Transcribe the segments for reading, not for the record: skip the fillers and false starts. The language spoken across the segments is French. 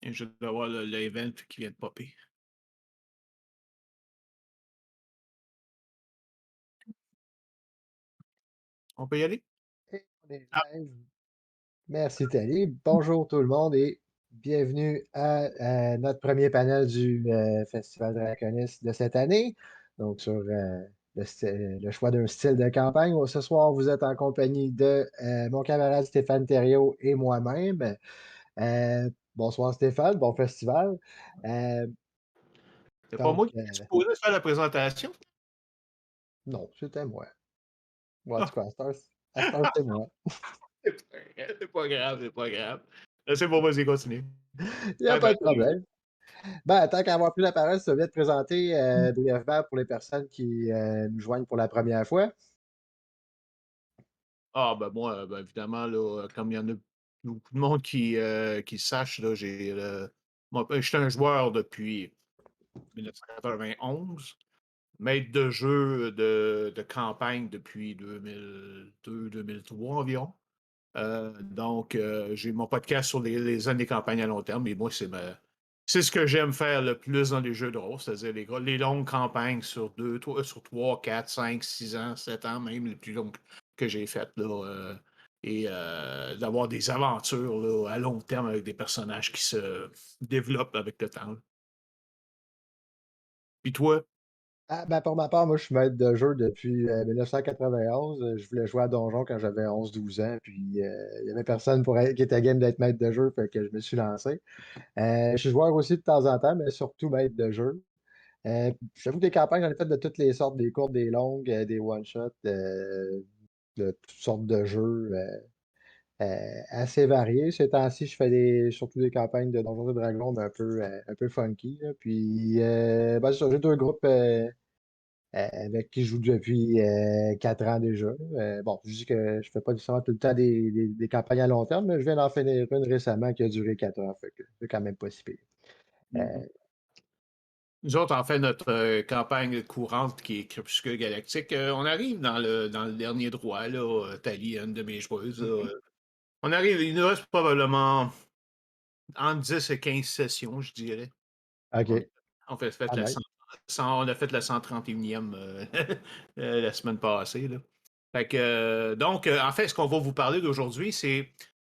Et je dois avoir le event qui vient de popper. On peut y aller? Et on est Ah, live. Merci Thalie. Bonjour tout le monde et bienvenue à notre premier panel du Festival Draconis de cette année. Donc sur le choix d'un style de campagne. Ce soir, vous êtes en compagnie de mon camarade Stéphane Thériault et moi-même. Bonsoir Stéphane, bon festival. Euh, c'est pas donc, moi qui suis supposé faire la présentation? non, c'était moi. Bon, en tout cas, à cette heure, c'est moi. C'est pas grave, c'est pas grave. C'est bon, vas-y, continue. Il n'y a Ah pas ben, de problème. Ben, tant qu'à avoir pris la parole, ça veut te présenter brièvement pour les personnes qui nous joignent pour la première fois. moi, ben, évidemment, là, comme il y en a beaucoup de monde qui sache, là, moi, ben, je suis un joueur depuis 1991, maître de jeu de campagne depuis 2002-2003 environ. Donc, j'ai mon podcast sur les années campagne à long terme, et moi, c'est ce que j'aime faire le plus dans les jeux de rôle, c'est-à-dire les longues campagnes sur 3, 4, 5, 6 ans, 7 ans, même les plus longues que j'ai faites, là, et d'avoir des aventures là, à long terme avec des personnages qui se développent avec le temps. Puis toi? Ah, ben, pour ma part, moi, je suis maître de jeu depuis 1991. Je voulais jouer à Donjon quand j'avais 11 12 ans, puis il y avait personne qui était game d'être maître de jeu, fait que je me suis lancé. Je suis joueur aussi de temps en temps, mais surtout maître de jeu. J'avoue que des campagnes, j'en ai fait de toutes les sortes, des courtes, des longues, des one-shots, de toutes sortes de jeux. Assez varié. Ces temps-ci, je fais surtout des campagnes de Donjons et Dragons, mais un peu funky, là. Puis, ben, c'est ça, j'ai deux groupes avec qui je joue depuis 4 ans déjà. Bon, je dis que je fais pas nécessairement tout le temps des campagnes à long terme, mais je viens d'en finir une récemment qui a duré 4 ans. Fait que c'est quand même pas si pire. Euh, Nous autres, en fait, notre campagne courante qui est Crépuscule Galactique, on arrive dans le dernier droit, là, Thalie, une de mes joueuses. Là, mhm. on arrive, il nous reste probablement entre 10 et 15 sessions, je dirais. OK. On, fait Ah, la nice. on a fait la 131e la semaine passée. Là. Fait que, donc, en fait, ce qu'on va vous parler d'aujourd'hui, c'est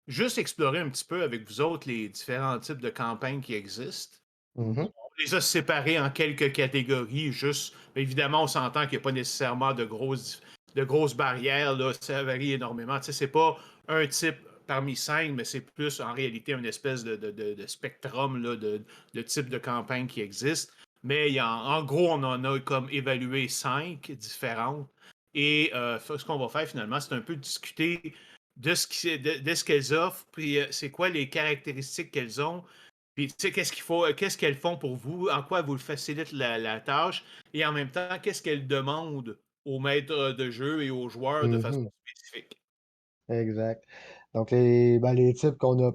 juste explorer un petit peu avec vous autres les différents types de campagnes qui existent. Mhm. On les a séparés en quelques catégories, juste. Évidemment, on s'entend qu'il n'y a pas nécessairement de grosses barrières, là, ça varie énormément. Tu sais, c'est pas un type parmi cinq, mais c'est plus en réalité une espèce de spectrum là, de types de campagnes qui existent. Mais en gros, on en a comme évalué cinq différentes. Et ce qu'on va faire finalement, c'est un peu discuter de ce qu'elles offrent, puis c'est quoi les caractéristiques qu'elles ont, puis, tu sais, qu'est-ce qu'elles font pour vous, en quoi vous le facilite la tâche, et en même temps, qu'est-ce qu'elles demandent aux maîtres de jeu et aux joueurs de façon Mhm. spécifique. Exact. Donc, les types qu'on a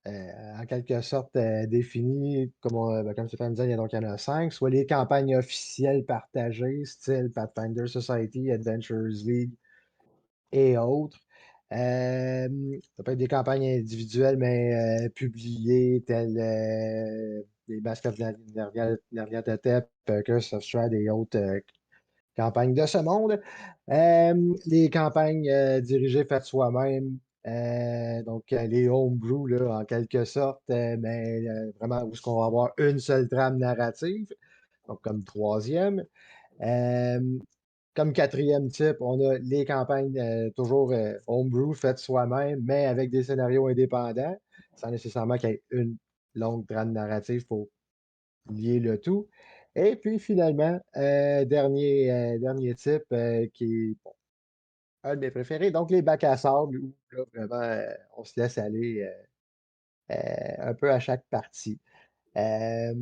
en quelque sorte définis, comme Stéphane disait, il y en a 5, soit les campagnes officielles partagées, style Pathfinder Society, Adventures League et autres. Ça peut être des campagnes individuelles, mais publiées, telles les Masques of Nyarlathotep, Curse of Strahd et autres campagnes de ce monde. Les campagnes dirigées faites soi-même, donc les homebrew, là, en quelque sorte, mais vraiment où est-ce qu'on va avoir une seule trame narrative, donc comme troisième. Euh, Comme quatrième type, on a les campagnes toujours homebrew faites soi-même, mais avec des scénarios indépendants, sans nécessairement qu'il y ait une longue trame narrative pour lier le tout. Et puis finalement, dernier type qui est bon, un de mes préférés, donc les bacs à sable, où là, vraiment, on se laisse aller un peu à chaque partie. Euh,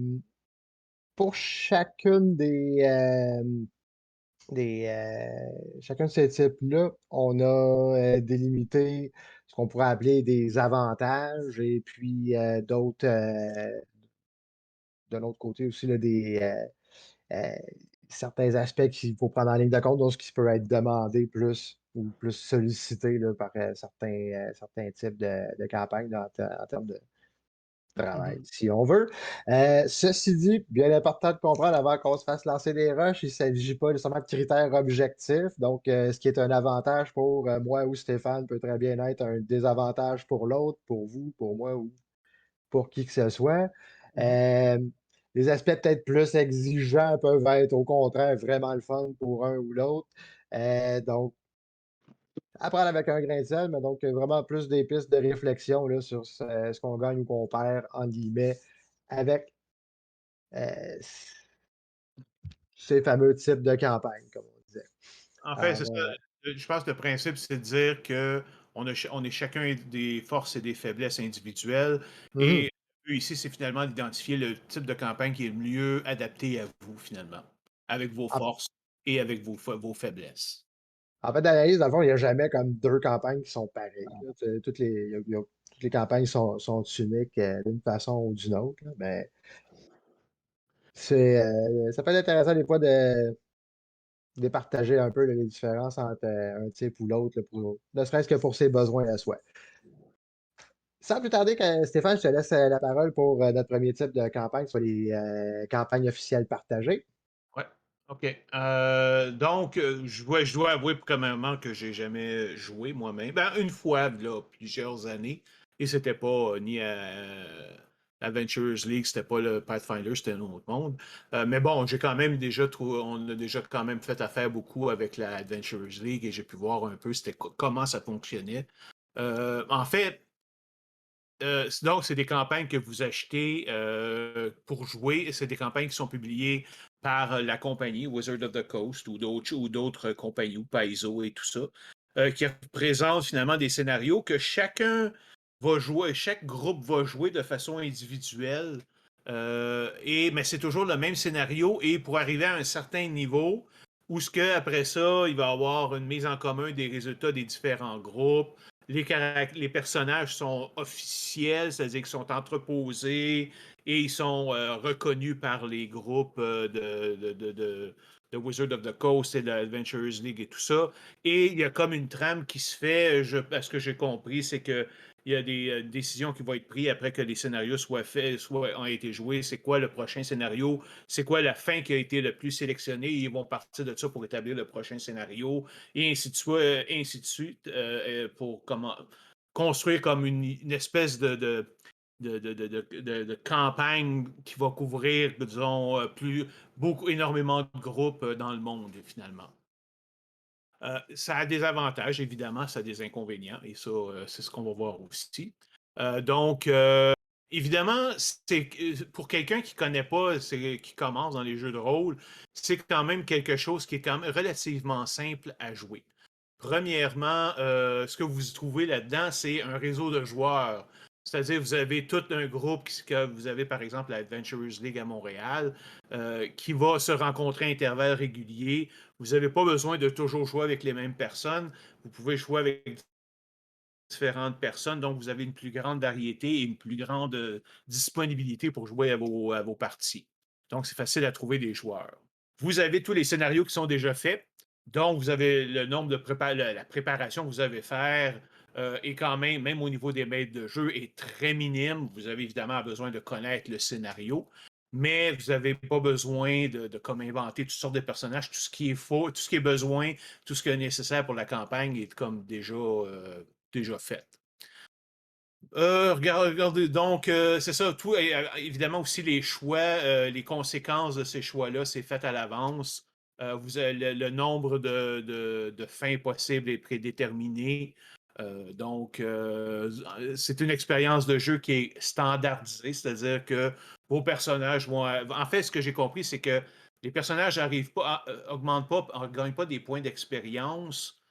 pour chacun de ces types-là, on a délimité ce qu'on pourrait appeler des avantages et puis d'autres, de l'autre côté aussi, là, euh, certains aspects qu'il faut prendre en ligne de compte, donc ce qui peut être demandé plus ou plus sollicité là, par certains types de campagnes là, en termes travail, Mhm. si on veut. Ceci dit, bien important de comprendre avant qu'on se fasse lancer des rushs, il ne s'agit pas nécessairement de critères objectifs. Donc, ce qui est un avantage pour moi ou Stéphane peut très bien être un désavantage pour l'autre, pour vous, pour moi ou pour qui que ce soit. Mhm. Euh, les aspects peut-être plus exigeants peuvent être au contraire vraiment le fun pour un ou l'autre. Donc, à prendre avec un grain de sel, mais donc vraiment plus des pistes de réflexion là, sur ce qu'on gagne ou qu'on perd, entre guillemets, avec euh, ces fameux types de campagnes, comme on disait. En fait, c'est Alors, ça. Je pense que le principe, c'est de dire que on est chacun des forces et des faiblesses individuelles. mhm. Et eux, ici, c'est finalement d'identifier le type de campagne qui est le mieux adapté à vous, finalement, avec vos en, forces et avec vos faiblesses. en fait, d'analyse, dans le fond, il n'y a jamais comme deux campagnes qui sont pareilles. Là. Toutes les campagnes sont uniques d'une façon ou d'une autre. Là, mais ça peut être intéressant des fois de partager un peu là, les différences entre un type ou l'autre, là, ne serait-ce que pour ses besoins à soi. Sans plus tarder, Stéphane, je te laisse la parole pour notre premier type de campagne, soit les campagnes officielles partagées. Ouais. OK. Donc, je dois avouer premièrement que j'ai jamais joué moi-même. Ben, une fois, là, plusieurs années. Et c'était pas ni à Adventures League, c'était pas le Pathfinder, c'était un autre monde. Mais bon, j'ai quand même déjà trouvé, on a déjà quand même fait affaire beaucoup avec la Adventures League et j'ai pu voir un peu comment ça fonctionnait. En fait, donc, c'est des campagnes que vous achetez pour jouer. C'est des campagnes qui sont publiées par la compagnie Wizard of the Coast ou d'autres compagnies, ou Paizo et tout ça, qui représentent finalement des scénarios que chacun va jouer, chaque groupe va jouer de façon individuelle. Mais c'est toujours le même scénario et pour arriver à un certain niveau, où ce que après ça, il va y avoir une mise en commun des résultats des différents groupes les personnages sont officiels, c'est-à-dire qu'ils sont entreposés et ils sont reconnus par les groupes de Wizard of the Coast et de l'Adventurers League et tout ça. Et il y a comme une trame qui se fait, à ce que j'ai compris, c'est que il y a des décisions qui vont être prises après que les scénarios soient faits, soit ont été joués. C'est quoi le prochain scénario? C'est quoi la fin qui a été le plus sélectionnée? Ils vont partir de ça pour établir le prochain scénario et ainsi de suite, pour comment, construire comme une espèce de campagne qui va couvrir, disons, énormément de groupes dans le monde, finalement. Ça a des avantages, évidemment, ça a des inconvénients, et ça, c'est ce qu'on va voir aussi. Donc, évidemment, pour quelqu'un qui ne connaît pas, qui commence dans les jeux de rôle, c'est quand même quelque chose qui est quand même relativement simple à jouer. Premièrement, ce que vous trouvez là-dedans, c'est un réseau de joueurs. C'est-à-dire, vous avez tout un groupe que vous avez, par exemple, la Adventurers League à Montréal, qui va se rencontrer à intervalles réguliers. Vous n'avez pas besoin de toujours jouer avec les mêmes personnes. Vous pouvez jouer avec différentes personnes, donc vous avez une plus grande variété et une plus grande disponibilité pour jouer à vos parties. Donc, c'est facile à trouver des joueurs. Vous avez tous les scénarios qui sont déjà faits, donc vous avez le nombre de la préparation que vous avez faire est quand même, même au niveau des maîtres de jeu, est très minime. Vous avez évidemment besoin de connaître le scénario, mais vous n'avez pas besoin comme inventer toutes sortes de personnages. Tout ce qui est faux, tout ce qui est besoin, tout ce qui est nécessaire pour la campagne est comme déjà faite. Regardez, donc, c'est ça, tout, évidemment aussi les choix, les conséquences de ces choix-là, c'est fait à l'avance. Vous avez le nombre de fins possibles est prédéterminé. Donc, c'est une expérience de jeu qui est standardisée, c'est-à-dire que vos personnages vont. En fait, ce que j'ai compris, c'est que les personnages n'arrivent pas, augmentent pas, ne gagnent pas des points d'expérience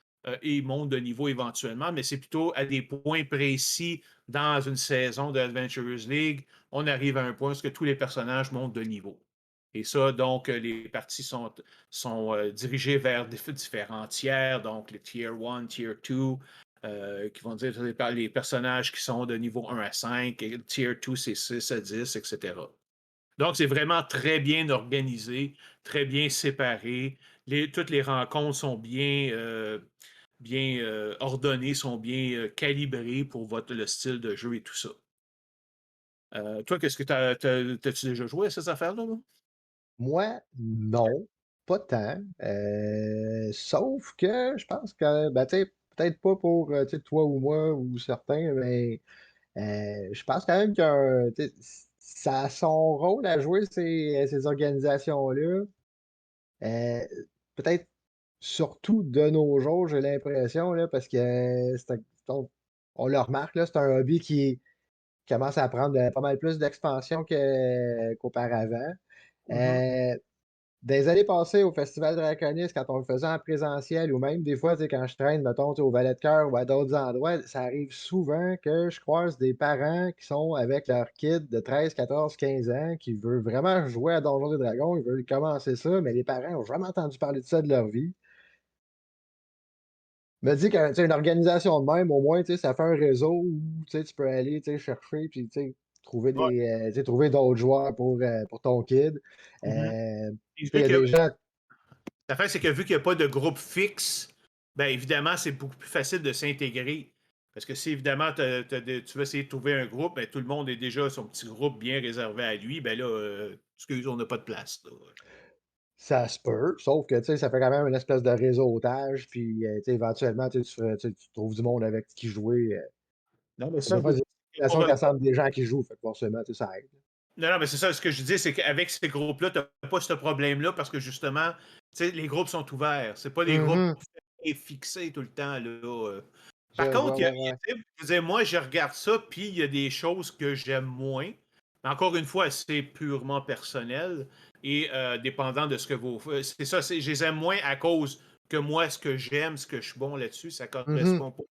et montent de niveau éventuellement, mais c'est plutôt à des points précis dans une saison de Adventurers League, on arrive à un point où tous les personnages montent de niveau. Et ça, donc, les parties sont dirigées vers différents tiers, donc les Tier 1, Tier 2, qui vont dire les personnages qui sont de niveau 1 à 5, et le Tier 2, c'est 6 à 10, etc. Donc, c'est vraiment très bien organisé, très bien séparé. Toutes les rencontres sont bien ordonnées, sont bien calibrées pour le style de jeu et tout ça. Toi, qu'est-ce que t'as-tu déjà joué à ces affaires-là, là? Moi, non, pas tant, sauf que je pense que, ben, tu sais, peut-être pas pour, tu sais, toi ou moi ou certains, mais, je pense quand même que, tu sais, ça a son rôle à jouer ces organisations-là. Peut-être surtout de nos jours, j'ai l'impression, là, parce que on le remarque, là, c'est un hobby qui commence à prendre, pas mal plus d'expansion qu'auparavant. Mhm. Heu, des années passées au Festival Draconis, quand on le faisait en présentiel ou même des fois, tu sais, quand je traîne, mettons, tu sais, au Valet de Cœur ou à d'autres endroits, ça arrive souvent que je croise des parents qui sont avec leur kid de 13, 14, 15 ans qui veut vraiment jouer à Donjons et Dragons, ils veulent commencer ça, mais les parents ont jamais entendu parler de ça de leur vie. Me dit que, tu sais, une organisation de même, au moins, tu sais, ça fait un réseau où, tu sais, tu peux aller, tu sais, chercher puis, tu sais, trouver Ouais. tu sais, trouver d'autres joueurs pour ton kid. Mhm. Tu Puis sais, il vu y a que des gens. l'affaire, c'est que vu qu'il n'y a pas de groupe fixe, ben évidemment, c'est beaucoup plus facile de s'intégrer. Parce que si évidemment tu veux essayer de trouver un groupe, ben, tout le monde est déjà son petit groupe bien réservé à lui, ben là, excuse, on n'a pas de place, là. Ça se peut, sauf que, tu sais, ça fait quand même une espèce de réseautage, puis, tu sais, éventuellement, tu trouves du monde avec qui jouer, Non, mais ça, des fois, des organisations pour, qui rassemblent des gens qui jouent, fait que forcément, tu sais, ça aide. non, non, mais c'est ça, ce que je dis, c'est qu'avec ces groupes-là, tu n'as pas ce problème-là parce que justement, tu sais, les groupes sont ouverts. C'est pas des groupes Mmh. et fixés tout le temps, là. Je Par vois, contre, ouais, ouais. tu sais, je veux dire, moi, je regarde ça, puis il y a des choses que j'aime moins. Mais encore une fois, c'est purement personnel et dépendant de ce que vous. C'est ça, je les aime moins à cause que moi, ce que j'aime, ce que je suis bon là-dessus, ça Mmh. correspond pas.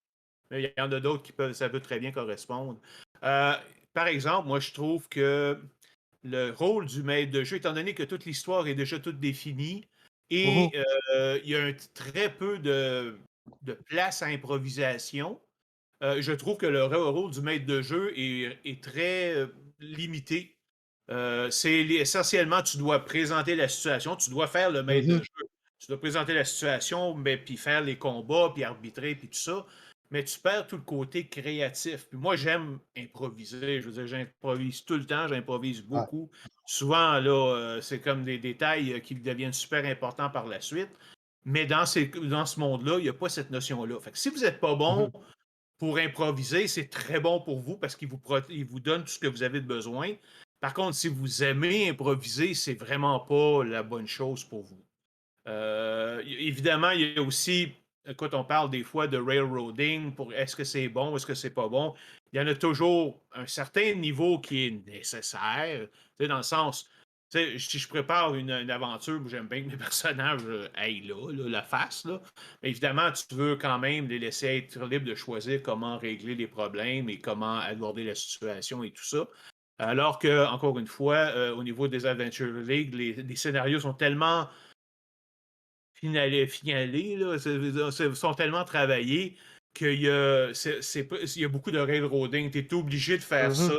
Mais il y en a d'autres qui peuvent, ça peut très bien correspondre. Euh, Par exemple, moi, je trouve que le rôle du maître de jeu, étant donné que toute l'histoire est déjà toute définie et Mmh. il y a très peu de place à improvisation, je trouve que le rôle du maître de jeu est très limité. Essentiellement, tu dois présenter la situation, tu dois faire le maître de Mmh. jeu. Tu dois présenter la situation, mais puis faire les combats, puis arbitrer, puis tout ça. Mais tu perds tout le côté créatif. Puis moi, j'aime improviser. Je veux dire, j'improvise tout le temps, j'improvise Ouais. beaucoup. Souvent, là, c'est comme des détails qui deviennent super importants par la suite. Mais dans ce monde-là, il n'y a pas cette notion-là. Fait que si vous n'êtes pas bon Mmh. pour improviser, c'est très bon pour vous parce il vous donne tout ce que vous avez de besoin. Par contre, si vous aimez improviser, c'est vraiment pas la bonne chose pour vous. Évidemment, il y a aussi, quand on parle des fois de railroading, pour est-ce que c'est bon, est-ce que c'est pas bon, il y en a toujours un certain niveau qui est nécessaire, tu sais, dans le sens, tu sais, si je prépare une aventure où j'aime bien que mes personnages aillent là, la face, là, mais évidemment, tu veux quand même les laisser être libres de choisir comment régler les problèmes et comment aborder la situation et tout ça. Alors que, encore une fois, au niveau des Adventure League, les scénarios sont tellement finalés, là, sont tellement travaillés qu'il y a, il y a beaucoup de railroading. Tu es obligé de faire ça. Mmh.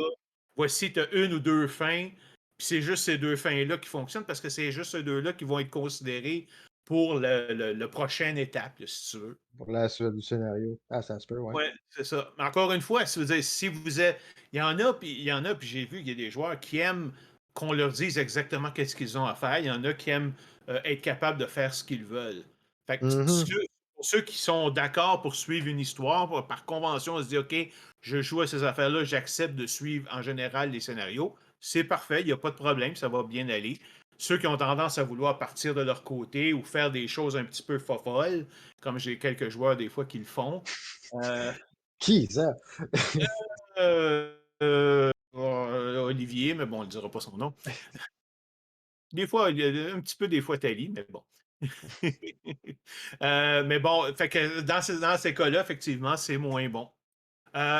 Voici, tu as une ou deux fins, puis c'est juste ces deux fins-là qui fonctionnent parce que c'est juste ces deux-là qui vont être considérés pour le prochaine étape, là, si tu veux. Pour la suite du scénario. Ah, ça se peut, ouais. Ouais, c'est ça. Mais encore une fois, si vous êtes. Il y en a, puis j'ai vu qu'il y a des joueurs qui aiment qu'on leur dise exactement qu'est-ce qu'ils ont à faire. Il y en a qui aiment être capables de faire ce qu'ils veulent. Fait que Mmh. pour ceux qui sont d'accord pour suivre une histoire, par convention, on se dit OK, je joue à ces affaires-là, j'accepte de suivre en général les scénarios. C'est parfait, il n'y a pas de problème, ça va bien aller. Ceux qui ont tendance à vouloir partir de leur côté ou faire des choses un petit peu fofolles, comme j'ai quelques joueurs des fois qui le font, euh, Qui ça? Olivier, mais bon, on ne dira pas son nom. Des fois, il y a un petit peu des fois Tali, mais bon. Mais bon, fait que dans ces cas-là, effectivement, c'est moins bon.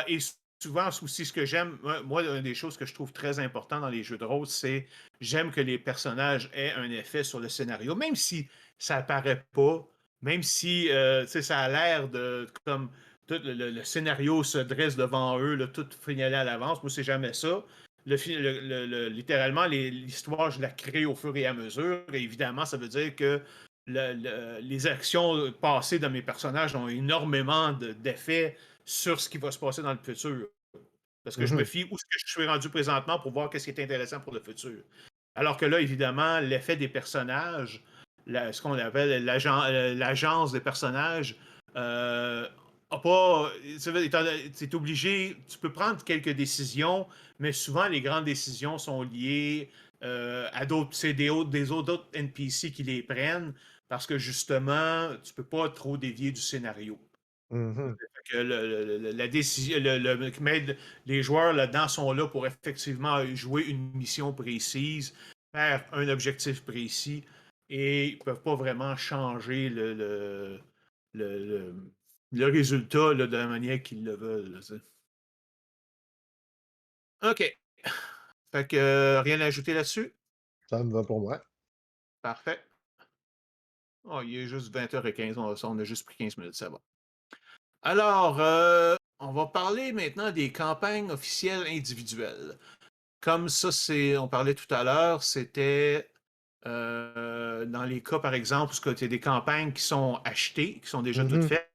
Et souvent aussi, ce que j'aime, moi, une des choses que je trouve très important dans les jeux de rôle, c'est j'aime que les personnages aient un effet sur le scénario, même si ça apparaît pas, même si tu sais, ça a l'air de comme tout le scénario se dresse devant eux, là, tout signalé à l'avance. Moi, c'est jamais ça. Littéralement, l'histoire, je la crée au fur et à mesure. Et évidemment, ça veut dire que les actions passées de mes personnages ont énormément d'effets sur ce qui va se passer dans le futur. Parce que je me Mmh. fie où ce que je suis rendu présentement pour voir qu'est-ce qui est intéressant pour le futur. Alors que là, évidemment, l'effet des personnages, ce qu'on appelle l'agence des personnages, a pas. C'est obligé. Tu peux prendre quelques décisions, mais souvent les grandes décisions sont liées à d'autres. C'est d'autres NPC qui les prennent parce que justement, tu peux pas trop dévier du scénario. Mmh. Que la décision, mais les joueurs là-dedans sont là pour effectivement jouer une mission précise, faire un objectif précis, et ils ne peuvent pas vraiment changer le, le- le résultat là, de la manière qu'ils le veulent. Là, OK. Fait que rien à ajouter là-dessus? Ça me va pour moi. Parfait. Oh, il est juste 20h15, on a juste pris 15 minutes, ça va. Alors, on va parler maintenant des campagnes officielles individuelles. Comme ça, on parlait tout à l'heure, c'était dans les cas, par exemple, où tu as des campagnes qui sont achetées, qui sont déjà toutes Mmh. faites,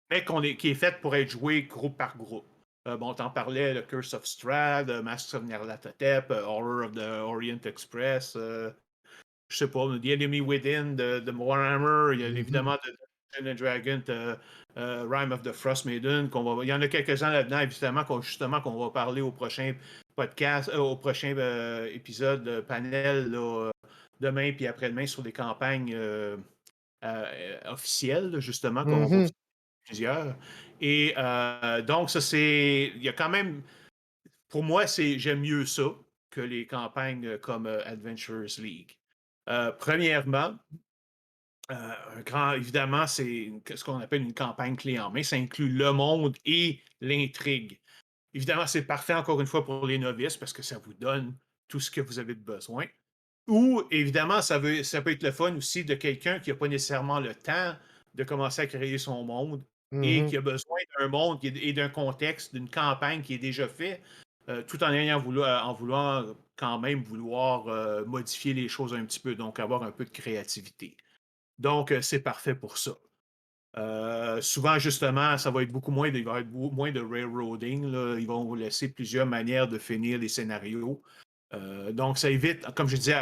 mais qui est faite pour être jouée groupe par groupe. Bon, t'en parlais, le Curse of Strahd, Masks of Nyarlathotep, Horror of the Orient Express, je sais pas, The Enemy Within de Warhammer, il y a Mmh. évidemment de Dungeons and Dragons, Rime of the Frost Maiden, il y en a quelques-uns là-dedans, évidemment, justement, qu'on va parler au prochain podcast, au prochain épisode panel, là, demain puis après-demain sur des campagnes officielles, là, justement, qu'on va Mmh. faire plusieurs. Et donc, ça, il y a quand même, pour moi, j'aime mieux ça que les campagnes comme Adventures League. Premièrement, évidemment, c'est ce qu'on appelle une campagne clé en main. Ça inclut le monde et l'intrigue. Évidemment, c'est parfait, encore une fois, pour les novices parce que ça vous donne tout ce que vous avez de besoin. Ou, évidemment, ça peut être le fun aussi de quelqu'un qui n'a pas nécessairement le temps de commencer à créer son monde et Mmh. qui a besoin d'un monde et d'un contexte, d'une campagne qui est déjà fait, tout en en voulant quand même vouloir modifier les choses un petit peu, donc avoir un peu de créativité. Donc, c'est parfait pour ça. Souvent, justement, ça va être beaucoup moins il va y avoir moins de railroading, là. Ils vont vous laisser plusieurs manières de finir les scénarios. Donc, ça évite, comme je disais,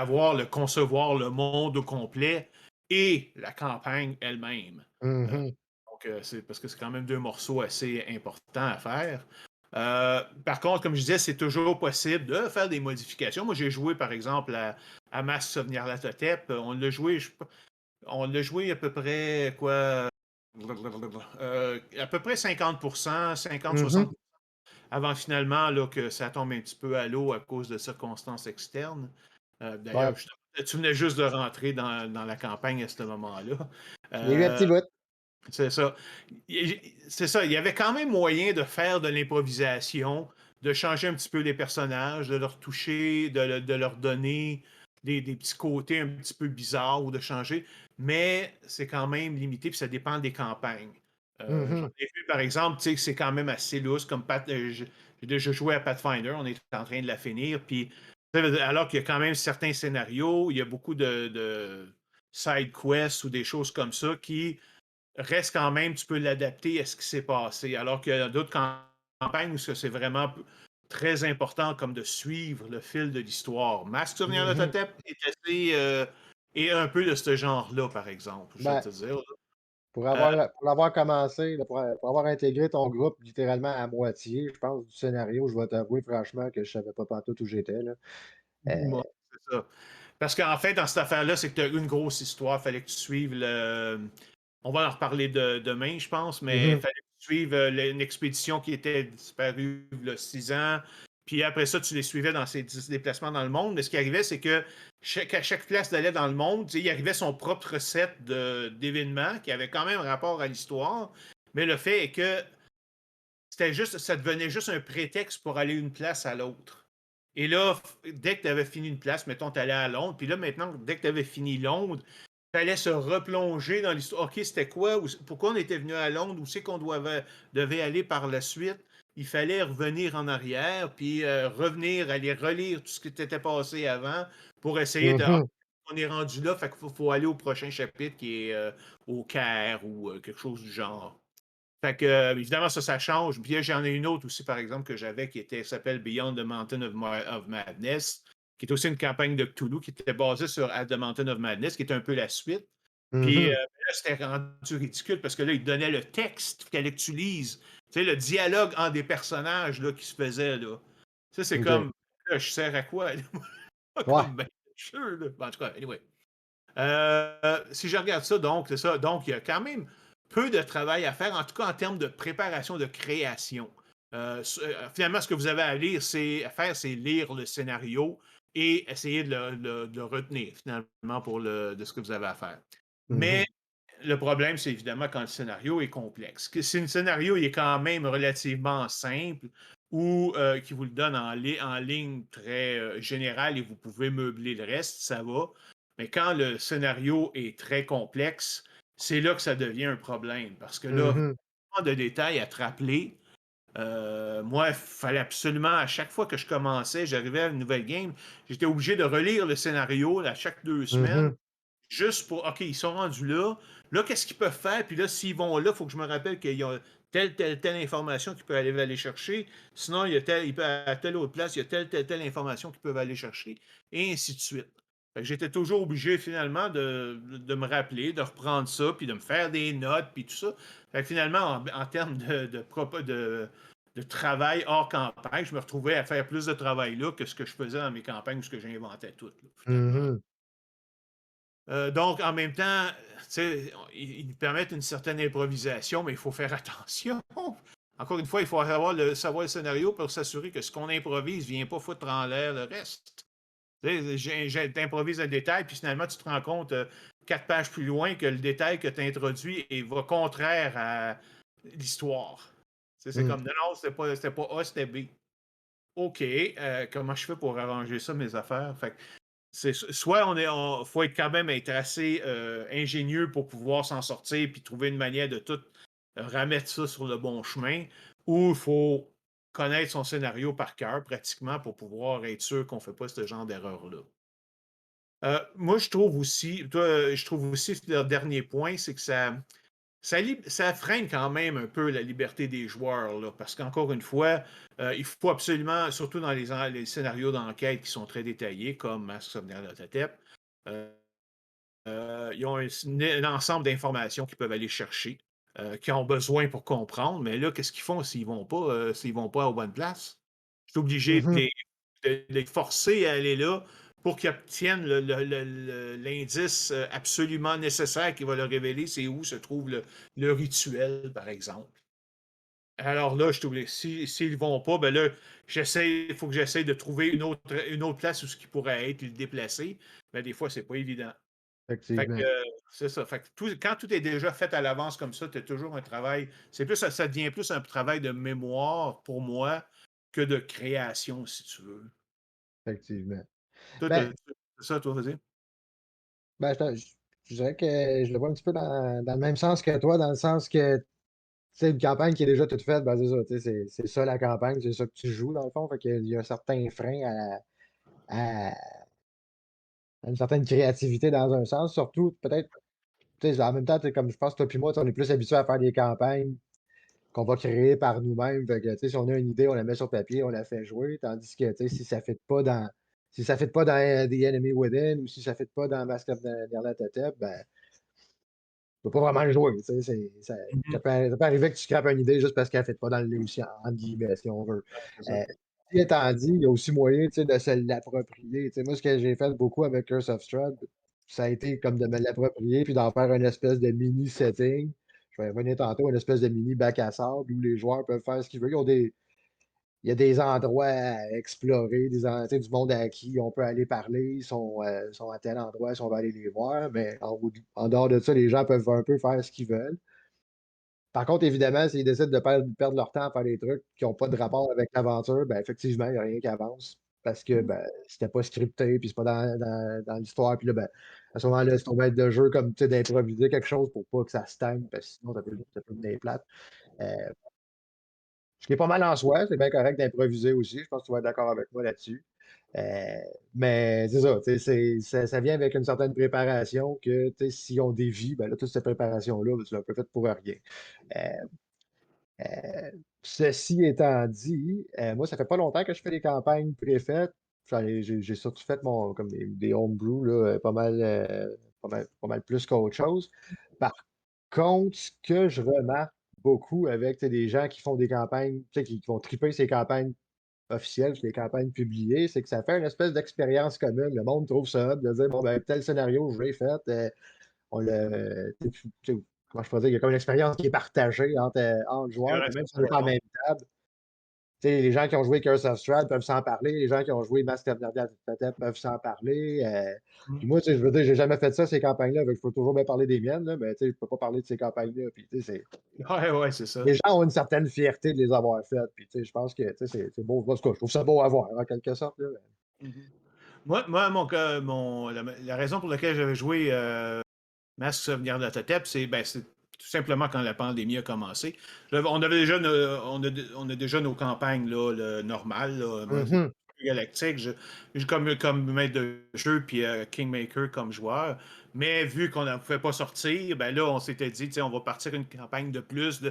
concevoir le monde au complet et la campagne elle-même. Euh, Mmh. donc, c'est parce que c'est quand même deux morceaux assez importants à faire. Par contre, comme je disais, c'est toujours possible de faire des modifications. Moi, j'ai joué, par exemple, à Masks of Nyarlathotep. On l'a joué à peu près, quoi, à peu près 50%, Mmh. 50-60%, avant finalement là, que ça tombe un petit peu à l'eau à cause de circonstances externes. Ouais, D'ailleurs, tu venais juste de rentrer dans la campagne à ce moment-là. j'ai eu un petit Euh, bout. c'est ça. C'est ça. Il y avait quand même moyen de faire de l'improvisation, de changer un petit peu les personnages, de leur toucher, de leur donner des petits côtés un petit peu bizarres ou de changer. Mais c'est quand même limité, puis ça dépend des campagnes. J'en Mmh. ai vu, par exemple, tu sais, que c'est quand même assez lousse, comme j'ai déjà joué à Pathfinder, on est en train de la finir, puis alors qu'il y a quand même certains scénarios, il y a beaucoup de side quests ou des choses comme ça qui reste quand même, tu peux l'adapter à ce qui s'est passé. Alors qu'il y a d'autres campagnes où c'est vraiment très important, comme de suivre le fil de l'histoire. Mask Souvenir de Mmh. Totep est assez. Et un peu de ce genre-là, par exemple, je vais Ben, te dire. Euh, pour l'avoir commencé, là, pour avoir intégré ton groupe littéralement à moitié, je pense, du scénario, je vais t'avouer franchement que je savais pas pantoute où j'étais, là. ouais, c'est ça. Parce qu'en fait, dans cette affaire-là, c'est que tu as une grosse histoire. Il fallait que tu suives le. On va en reparler demain, je pense, mais il Mmh. fallait que tu suives une expédition qui était disparue il y a 6 ans. Puis après ça, tu les suivais dans ces déplacements dans le monde. Mais ce qui arrivait, c'est que à chaque place d'aller dans le monde, tu sais, il arrivait son propre set d'événements qui avait quand même rapport à l'histoire. Mais le fait est que ça devenait juste un prétexte pour aller d'une place à l'autre. Et là, dès que tu avais fini une place, mettons, tu allais à Londres, puis là, maintenant, dès que tu avais fini Londres, il fallait se replonger dans l'histoire. OK, c'était quoi? Pourquoi on était venu à Londres? Où c'est qu'on devait aller par la suite? Il fallait revenir en arrière, puis revenir, aller relire tout ce qui t'était passé avant pour essayer de. Ah, Mmh. on est rendu là, fait qu'il faut aller au prochain chapitre qui est au Caire ou quelque chose du genre. Fait que, évidemment, ça change. Puis là, j'en ai une autre aussi, par exemple, que j'avais s'appelle Beyond the Mountain of Madness, qui est aussi une campagne de Cthulhu qui était basée sur At the Mountain of Madness, qui est un peu la suite. Puis Mhm. là, c'était rendu ridicule parce que là, il te donnait le texte qu'il fallait que tu lises. Tu sais, le dialogue entre des personnages là, qui se faisait, là. Ça, c'est OK. comme, là, je sers à quoi, là? Ouais. Comme, ben, sûr, là. En tout cas, anyway. Si je regarde ça, donc, c'est ça. Donc, il y a quand même peu de travail à faire, en tout cas en termes de préparation de création. Finalement, ce que vous avez à faire, c'est lire le scénario et essayer de le retenir, finalement, de ce que vous avez à faire. Mais Mhm. le problème, c'est évidemment quand le scénario est complexe. Si le scénario il est quand même relativement simple ou qui vous le donne en ligne très générale et vous pouvez meubler le reste, ça va. Mais quand le scénario est très complexe, c'est là que ça devient un problème. Parce que là, Mhm. de détails à te rappeler. Moi, il fallait absolument, à chaque fois que je commençais, j'arrivais à une nouvelle game, j'étais obligé de relire le scénario à chaque 2 semaines, Mhm. juste pour, OK, ils sont rendus là. Là, qu'est-ce qu'ils peuvent faire? Puis là, s'ils vont là, il faut que je me rappelle qu'il y a telle information qu'ils peuvent aller chercher. Sinon, il peut, à telle autre place, il y a telle information qu'ils peuvent aller chercher. Et ainsi de suite. Fait que j'étais toujours obligé, finalement, de me rappeler, de reprendre ça, puis de me faire des notes, puis tout ça. Fait que finalement, en termes de travail hors campagne, je me retrouvais à faire plus de travail là que ce que je faisais dans mes campagnes où ce que j'inventais tout, là, finalement. Mhm. Donc, en même temps, tu sais, ils nous permettent une certaine improvisation, mais il faut faire attention. Encore une fois, il faut savoir le scénario pour s'assurer que ce qu'on improvise ne vient pas foutre en l'air le reste. Tu sais, t'improvises un détail, puis finalement, tu te rends compte 4 pages plus loin que le détail que tu as introduit va contraire à l'histoire. Tu sais, c'est Mhm. comme, non, non, c'était pas A, c'était B. OK, comment je fais pour arranger ça, mes affaires? Fait que soit faut être quand même être assez ingénieux pour pouvoir s'en sortir puis trouver une manière de tout remettre ça sur le bon chemin, ou il faut connaître son scénario par cœur pratiquement pour pouvoir être sûr qu'on ne fait pas ce genre d'erreur-là. Moi, je trouve aussi le dernier point, c'est que ça freine quand même un peu la liberté des joueurs, là, parce qu'encore une fois, il faut absolument, surtout dans les scénarios d'enquête qui sont très détaillés, comme Masks of Nyarlathotep, euh, ils ont un ensemble d'informations qu'ils peuvent aller chercher, qu'ils ont besoin pour comprendre, mais là, qu'est-ce qu'ils font s'ils vont pas aux bonnes places? Je suis obligé Mhm. de les forcer à aller là pour qu'ils obtiennent l'indice absolument nécessaire qui va leur révéler c'est où se trouve le rituel, par exemple. Alors là, je suis obligé. S'ils ne vont pas, ben là, il faut que j'essaie de trouver une autre place où ce qui pourrait être, puis le déplacer. Mais des fois, c'est pas évident. Fait que, Effectivement. c'est ça. Fait que quand tout est déjà fait à l'avance comme ça, tu as toujours un travail. Ça devient plus un travail de mémoire pour moi que de création, si tu veux. Effectivement. Toi, Ben, c'est ça, toi, vas-y. ben, je dirais que je le vois un petit peu dans le même sens que toi, dans le sens que, tu sais, une campagne qui est déjà toute faite, ben, c'est ça, tu sais, c'est ça la campagne, c'est ça que tu joues, dans le fond. Fait qu'il y a un certain frein à une certaine créativité dans un sens. Surtout, peut-être, tu sais, en même temps, tu sais, comme je pense, toi puis moi, tu sais, on est plus habitués à faire des campagnes qu'on va créer par nous-mêmes. Fait que, tu sais, si on a une idée, on la met sur papier, on la fait jouer. Tandis que, tu sais, si ça fit pas dans The Enemy Within ou si ça fit pas dans Mask of Nyarlathotep, ben, tu peux pas vraiment le jouer. Tu sais, Mhm. ça peut arriver que tu scrapes une idée juste parce qu'elle ne fit pas dans le livre, entre guillemets, si on veut. C'est ça. Euh, Ceci étant dit, il y a aussi moyen, tu sais, de se l'approprier. Tu sais, moi, ce que j'ai fait beaucoup avec Curse of Strahd, ça a été comme de me l'approprier puis d'en faire une espèce de mini setting. Je vais revenir tantôt, une espèce de mini bac à sable où les joueurs peuvent faire ce qu'ils veulent. Il y a des endroits à explorer, tu sais, du monde à qui on peut aller parler, sont à tel endroit, si on va aller les voir, mais en dehors de ça, les gens peuvent un peu faire ce qu'ils veulent. Par contre, évidemment, s'ils décident de perdre leur temps à faire des trucs qui n'ont pas de rapport avec l'aventure, ben effectivement, il n'y a rien qui avance parce que ben, c'était pas scripté, puis c'est pas dans l'histoire. Puis là, ben, à ce moment-là, c'est au maître de jeu comme tu sais, d'improviser quelque chose pour pas que ça stagne, parce que sinon, ça peut devenir plate. Euh, Ce qui est pas mal en soi, c'est bien correct d'improviser aussi. Je pense que tu vas être d'accord avec moi là-dessus. Euh, mais c'est ça, tu sais, ça vient avec une certaine préparation que tu sais, si on dévie, ben là, toute cette préparation-là, ben, tu l'as un peu faite pour rien. Euh, Ceci étant dit, moi, ça fait pas longtemps que je fais des campagnes préfaites. J'ai surtout fait comme des homebrew, là, pas mal plus qu'autre chose. Par contre, ce que je remarque beaucoup avec, tu sais, des gens qui font des campagnes, tu sais, qui vont triper ces campagnes officielles, les campagnes publiées, c'est que ça fait une espèce d'expérience commune. Le monde trouve ça hot de dire, bon, ben, tel scénario, je l'ai fait, on le, tu sais, comment je pourrais dire, il y a comme une expérience qui est partagée entre C'est joueurs, vrai, puis ça, même si on c'est n'est pas à la bon. même table, tu sais, les gens qui ont joué Curse of Strahd peuvent s'en parler, les gens qui ont joué Master of the peuvent s'en parler. Puis Mm. moi, tu sais, je veux dire, j'ai jamais fait ça, ces campagnes-là, donc je peux toujours bien parler des miennes, là, mais tu sais, je peux pas parler de ces campagnes-là. Puis, tu sais, Ouais, ouais, c'est ça. les gens ont une certaine fierté de les avoir faites. Puis, tu sais, je pense que tu sais, c'est beau. En tout cas, je trouve ça beau à voir, en quelque sorte. Là. Mhm. Moi la raison pour laquelle j'avais joué Masque Sauvegarde de Totep, c'est tout simplement quand la pandémie a commencé. On avait déjà on a déjà nos campagnes là, normales. Là. Moi, Mhm, Galactique, comme maître de jeu, puis Kingmaker comme joueur. Mais vu qu'on ne pouvait pas sortir, ben là, on s'était dit, on va partir une campagne de plus.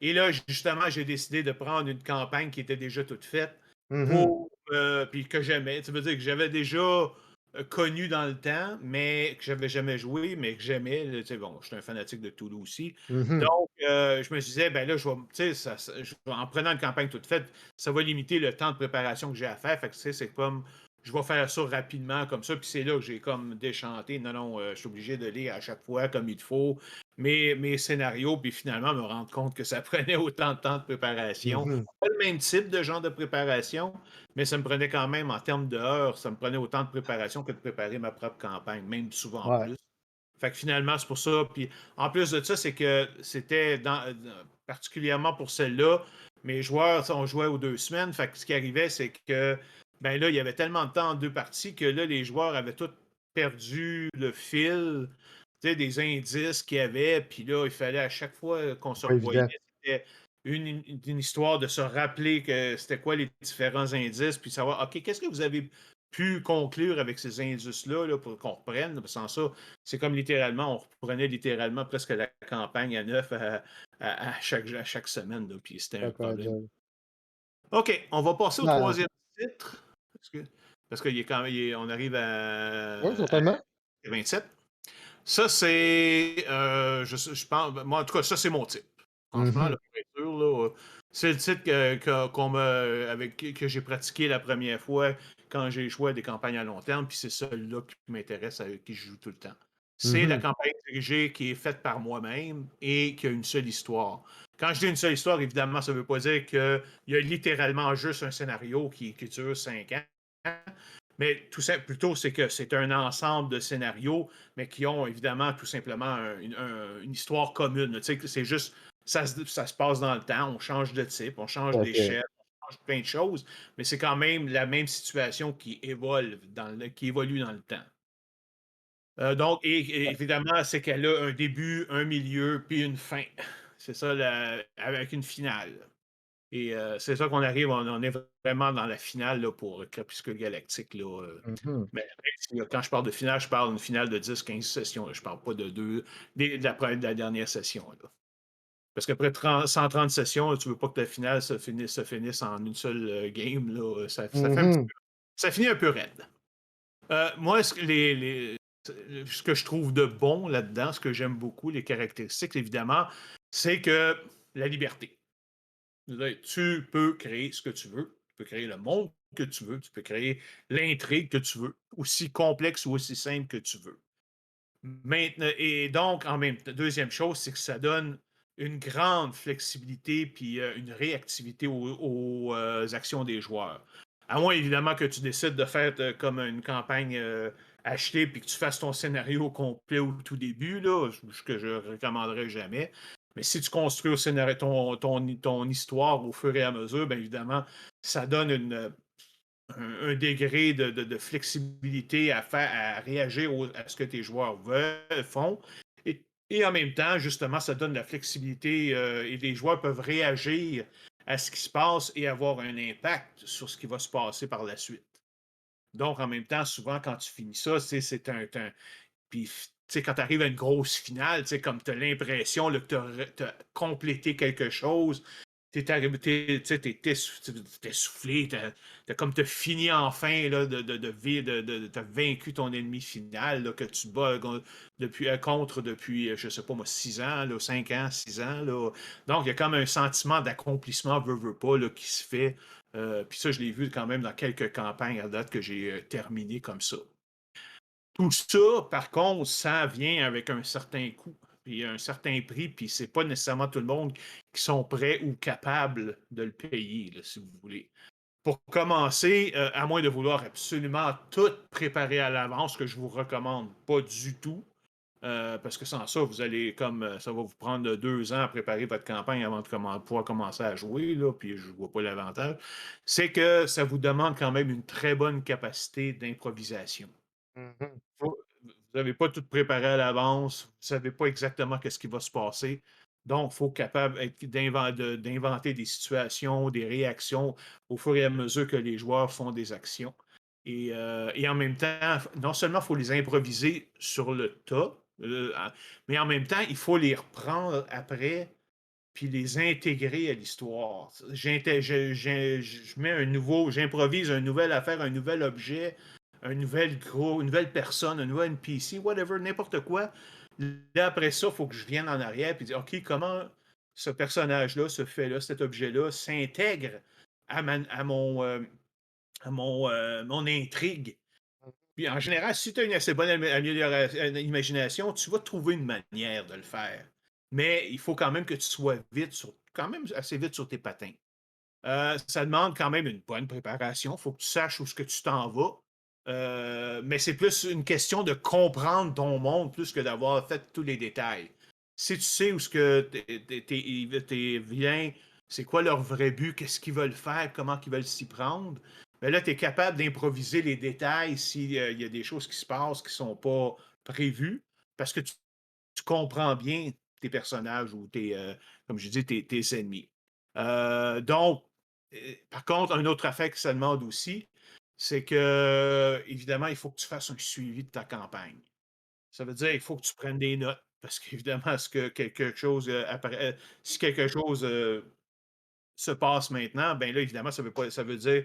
Et là, justement, j'ai décidé de prendre une campagne qui était déjà toute faite mhm, puis que j'aimais. Ça veut dire que j'avais déjà connu dans le temps, mais que j'avais jamais joué, mais que j'aimais. Là, bon, je suis un fanatique de Toulouse aussi. mhm. Donc, je me disais, ben là, en prenant une campagne toute faite, ça va limiter le temps de préparation que j'ai à faire. Fait que, c'est comme, je vais faire ça rapidement comme ça. Puis c'est là que j'ai comme déchanté. Non, non, je suis obligé de lire à chaque fois comme il faut mes scénarios, puis finalement me rendre compte que ça prenait autant de temps de préparation. Mhm. Pas le même type de genre de préparation, mais ça me prenait quand même, en termes d'heures, ça me prenait autant de préparation que de préparer ma propre campagne, même souvent Ouais. plus. Fait que finalement, c'est pour ça. Puis en plus de ça, c'est que particulièrement pour celle-là, mes joueurs, on jouait aux 2 semaines. Fait que ce qui arrivait, c'est que ben là, il y avait tellement de temps en deux parties que là, les joueurs avaient tous perdu le fil, tu sais, des indices qu'il y avait. Puis là, il fallait à chaque fois qu'on se Pas revoyait, évident. c'était une histoire de se rappeler que c'était quoi les différents indices, puis savoir, OK, qu'est-ce que vous avez pu conclure avec ces indices-là là, pour qu'on reprenne? Parce que sans ça, c'est comme littéralement, on reprenait littéralement presque la campagne à neuf à chaque semaine, là, puis c'était un D'accord, problème. John. OK, on va passer au Ouais, troisième titre. Parce que, parce qu'il est quand même, on arrive ouais, à certainement. 27. Ça, c'est. Je pense. Moi, en tout cas, ça, c'est mon titre. Franchement, là, Mhm, pour être sûr, là, c'est le titre que j'ai pratiqué la première fois quand j'ai joué à des campagnes à long terme, puis c'est celui-là qui m'intéresse, avec qui je joue tout le temps. C'est la mhm. campagne dirigée qui est faite par moi-même et qui a une seule histoire. Quand je dis une seule histoire, évidemment, ça ne veut pas dire qu'il y a littéralement juste un scénario qui dure 5 ans. Mais tout ça, plutôt, c'est que c'est un ensemble de scénarios, mais qui ont évidemment tout simplement une histoire commune. Tu sais, c'est juste, ça se passe dans le temps, on change de type, on change Tout à fait. d'échelle, on change plein de choses, mais c'est quand même la même situation qui évolue dans le temps. Donc, et évidemment, c'est qu'elle a un début, un milieu, puis une fin. C'est ça, avec une finale. Et c'est ça qu'on arrive, on est vraiment dans la finale là, pour Crépuscule Galactique. Là, Mhm. mais même si, là, quand je parle de finale, je parle d'une finale de 10-15 sessions. Là. Je parle pas de la dernière session. Là. Parce qu'après 130 sessions, là, tu veux pas que la finale se finisse en une seule game. Là. Mhm. Ça finit un peu raide. Moi, ce que je trouve de bon là-dedans, ce que j'aime beaucoup, les caractéristiques, évidemment, c'est que la liberté. Tu peux créer ce que tu veux. Tu peux créer le monde que tu veux. Tu peux créer l'intrigue que tu veux, aussi complexe ou aussi simple que tu veux. Maintenant, et donc, en même temps, deuxième chose, c'est que ça donne une grande flexibilité puis une réactivité aux actions des joueurs. À moins, évidemment, que tu décides de faire comme une campagne achetée puis que tu fasses ton scénario au complet au tout début, là, ce que je ne recommanderais jamais. Mais si tu construis au scénario, ton histoire au fur et à mesure, bien évidemment, ça donne un degré de flexibilité à réagir à ce que tes joueurs font. Et en même temps, justement, ça donne la flexibilité et les joueurs peuvent réagir à ce qui se passe et avoir un impact sur ce qui va se passer par la suite. Donc, en même temps, souvent, quand tu finis ça, c'est puis, tu sais, quand tu arrives à une grosse finale, tu sais, comme tu as l'impression là, que tu as complété quelque chose, T'es arrivé, tu sais, t'es essoufflé, comme t'as fini enfin là, t'as vaincu ton ennemi final là, que tu bats depuis, contre depuis, je sais pas moi, 6 ans, là, 5 ans, 6 ans. Là. Donc, il y a comme un sentiment d'accomplissement, veut pas, là, qui se fait. Puis ça, je l'ai vu quand même dans quelques campagnes à date que j'ai terminé comme ça. Tout ça, par contre, ça vient avec un certain coût, puis un certain prix, puis c'est pas nécessairement tout le monde qui sont prêts ou capables de le payer, là, si vous voulez. Pour commencer, à moins de vouloir absolument tout préparer à l'avance, que je vous recommande pas du tout, parce que sans ça, vous allez comme ça va vous prendre 2 ans à préparer votre campagne avant de pouvoir commencer à jouer, là, puis je vois pas l'avantage. C'est que ça vous demande quand même une très bonne capacité d'improvisation. Mhm. Vous n'avez pas tout préparé à l'avance, vous ne savez pas exactement qu'est-ce qui va se passer. Donc, il faut capable être d'inventer des situations, des réactions au fur et à mesure que les joueurs font des actions. Et en même temps, non seulement il faut les improviser sur le tas, mais en même temps, il faut les reprendre après puis les intégrer à l'histoire. Je mets un nouveau, j'improvise une nouvelle affaire, un nouvel objet, une nouvelle personne, un nouvel NPC, whatever, n'importe quoi. Là, après ça, il faut que je vienne en arrière et dire, OK, comment ce personnage-là, ce fait-là, cet objet-là s'intègre à mon intrigue. Puis en général, si tu as une assez bonne imagination, tu vas trouver une manière de le faire. Mais il faut quand même que tu sois quand même assez vite sur tes patins. Ça demande quand même une bonne préparation. Il faut que tu saches où ce que tu t'en vas. Mais c'est plus une question de comprendre ton monde plus que d'avoir fait tous les détails. Si tu sais où ce que tes vilains, c'est quoi leur vrai but, qu'est-ce qu'ils veulent faire, comment ils veulent s'y prendre, mais là, tu es capable d'improviser les détails s'il y a des choses qui se passent qui ne sont pas prévues, parce que tu comprends bien tes personnages ou comme je dis, tes ennemis. Donc, par contre, un autre affaire que ça demande aussi, c'est que, évidemment, il faut que tu fasses un suivi de ta campagne. Ça veut dire qu'il faut que tu prennes des notes, parce qu'évidemment, si quelque chose se passe maintenant, ben là, évidemment, ça veut pas, ça veut dire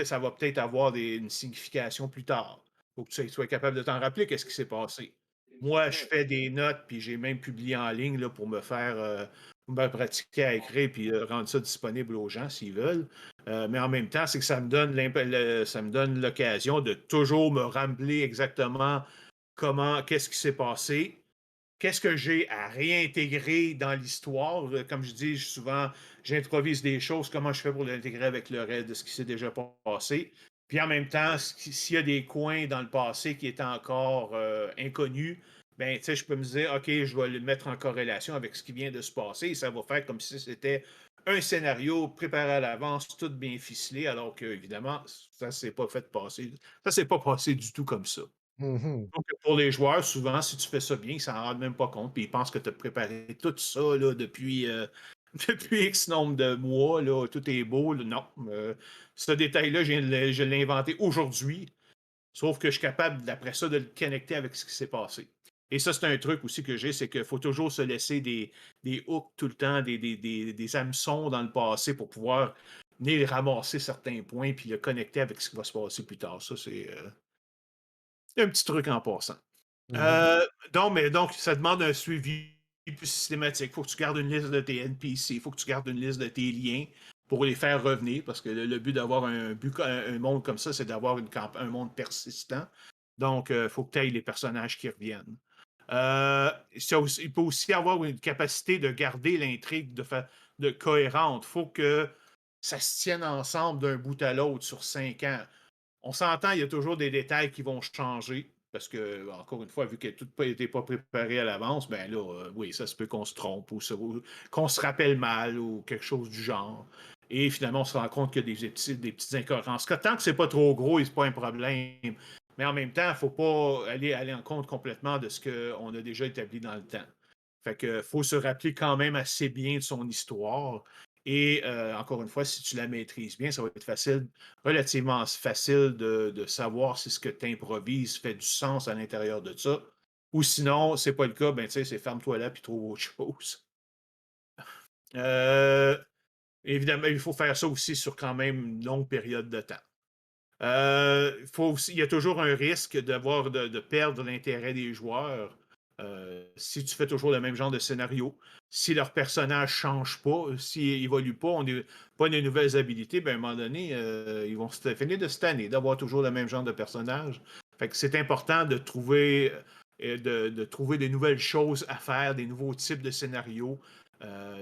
ça va peut-être avoir une signification plus tard. Il faut que tu sois capable de t'en rappeler qu'est-ce qui s'est passé. Moi, je fais des notes, puis j'ai même publié en ligne là, pour me pratiquer à écrire, puis rendre ça disponible aux gens s'ils veulent. Mais en même temps, c'est que ça me donne l'occasion de toujours me rappeler exactement qu'est-ce qui s'est passé, qu'est-ce que j'ai à réintégrer dans l'histoire. Comme je dis souvent, j'improvise des choses, comment je fais pour l'intégrer avec le reste de ce qui s'est déjà passé. Puis en même temps, s'il y a des coins dans le passé qui étaient encore inconnus, ben, tu sais, je peux me dire, OK, je vais le mettre en corrélation avec ce qui vient de se passer et ça va faire comme si c'était un scénario préparé à l'avance, tout bien ficelé, alors que, évidemment, ça s'est pas fait passer. Ça s'est pas passé du tout comme ça. Mhm. Donc, pour les joueurs, souvent, si tu fais ça bien, ils s'en rendent même pas compte, puis ils pensent que tu as préparé tout ça là, depuis, depuis X nombre de mois, là, tout est beau. Là. Non, ce détail-là, je l'ai inventé aujourd'hui, sauf que je suis capable, d'après ça, de le connecter avec ce qui s'est passé. Et ça, c'est un truc aussi que j'ai, c'est qu'il faut toujours se laisser des hooks tout le temps, des hameçons dans le passé pour pouvoir venir ramasser certains points puis le connecter avec ce qui va se passer plus tard. Ça, c'est un petit truc en passant. Mhm. Euh, donc, ça demande un suivi plus systématique. Il faut que tu gardes une liste de tes NPC, il faut que tu gardes une liste de tes liens pour les faire revenir, parce que le but d'avoir un monde comme ça, c'est d'avoir un monde persistant. Donc, il faut que tu ailles les personnages qui reviennent. Il peut aussi avoir une capacité de garder l'intrigue de cohérente. Il faut que ça se tienne ensemble d'un bout à l'autre sur 5 ans. On s'entend, il y a toujours des détails qui vont changer. Parce que, encore une fois, vu que tout n'était pas préparé à l'avance, ben là, oui, ça se peut qu'on se trompe ou qu'on se rappelle mal ou quelque chose du genre. Et finalement, on se rend compte qu'il y a des petites incohérences. Tant que c'est pas trop gros, c'est pas un problème. Mais en même temps, il ne faut pas aller en compte complètement de ce qu'on a déjà établi dans le temps. Fait que faut se rappeler quand même assez bien de son histoire. Et encore une fois, si tu la maîtrises bien, ça va être relativement facile de savoir si ce que tu improvises fait du sens à l'intérieur de ça. Ou sinon, c'est pas le cas, ben tu sais, c'est ferme-toi là puis trouve autre chose. Euh, Évidemment, il faut faire ça aussi sur quand même une longue période de temps. Faut aussi, il y a toujours un risque de perdre l'intérêt des joueurs si tu fais toujours le même genre de scénario. Si leur personnage ne change pas, s'ils n'évoluent pas, on n'est pas des nouvelles habilités, ben, à un moment donné, ils vont finir de se tanner d'avoir toujours le même genre de personnage. Fait que c'est important de trouver des nouvelles choses à faire, des nouveaux types de scénarios.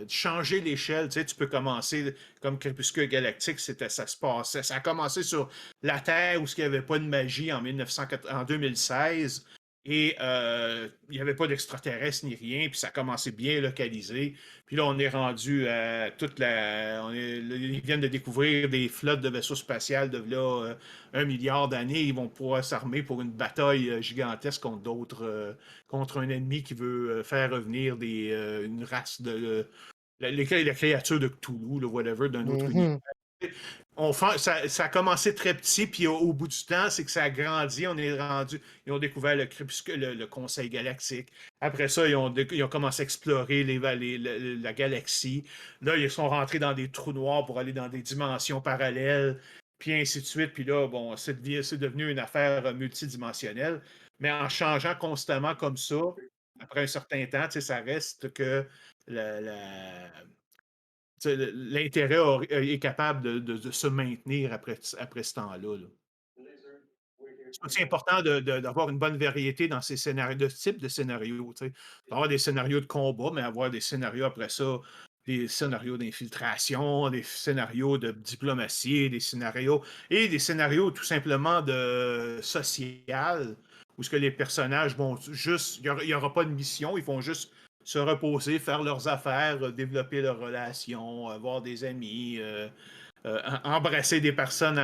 Changer l'échelle, tu sais, tu peux commencer comme Crépuscule Galactique, ça se passait. Ça a commencé sur la Terre où il n'y avait pas de magie en 2016 et il n'y avait pas d'extraterrestres ni rien, puis ça a commencé bien localisé. Puis là, on est rendu à ils viennent de découvrir des flottes de vaisseaux spatials de là, 1 milliard d'années. Ils vont pouvoir s'armer pour une bataille gigantesque contre un ennemi qui veut faire revenir une race la créature de Cthulhu, le whatever, d'un autre univers. Mhm. Ça a commencé très petit, puis au bout du temps, c'est que ça a grandi. On est rendu. Ils ont découvert le Conseil galactique. Après ça, ils ont commencé à explorer la galaxie. Là, ils sont rentrés dans des trous noirs pour aller dans des dimensions parallèles, puis ainsi de suite. Puis là, bon, c'est devenu une affaire multidimensionnelle. Mais en changeant constamment comme ça, après un certain temps, ça reste que la, la- l'intérêt est capable de se maintenir après ce temps-là. Là. C'est aussi important d'avoir une bonne variété dans ces scénarios, de ce type de scénarios. Avoir des scénarios de combat, mais avoir des scénarios après ça, des scénarios d'infiltration, des scénarios de diplomatie, des scénarios tout simplement de social, où ce que les personnages vont juste, il n'y aura pas de mission, ils vont juste se reposer, faire leurs affaires, développer leurs relations, avoir des amis, embrasser des personnes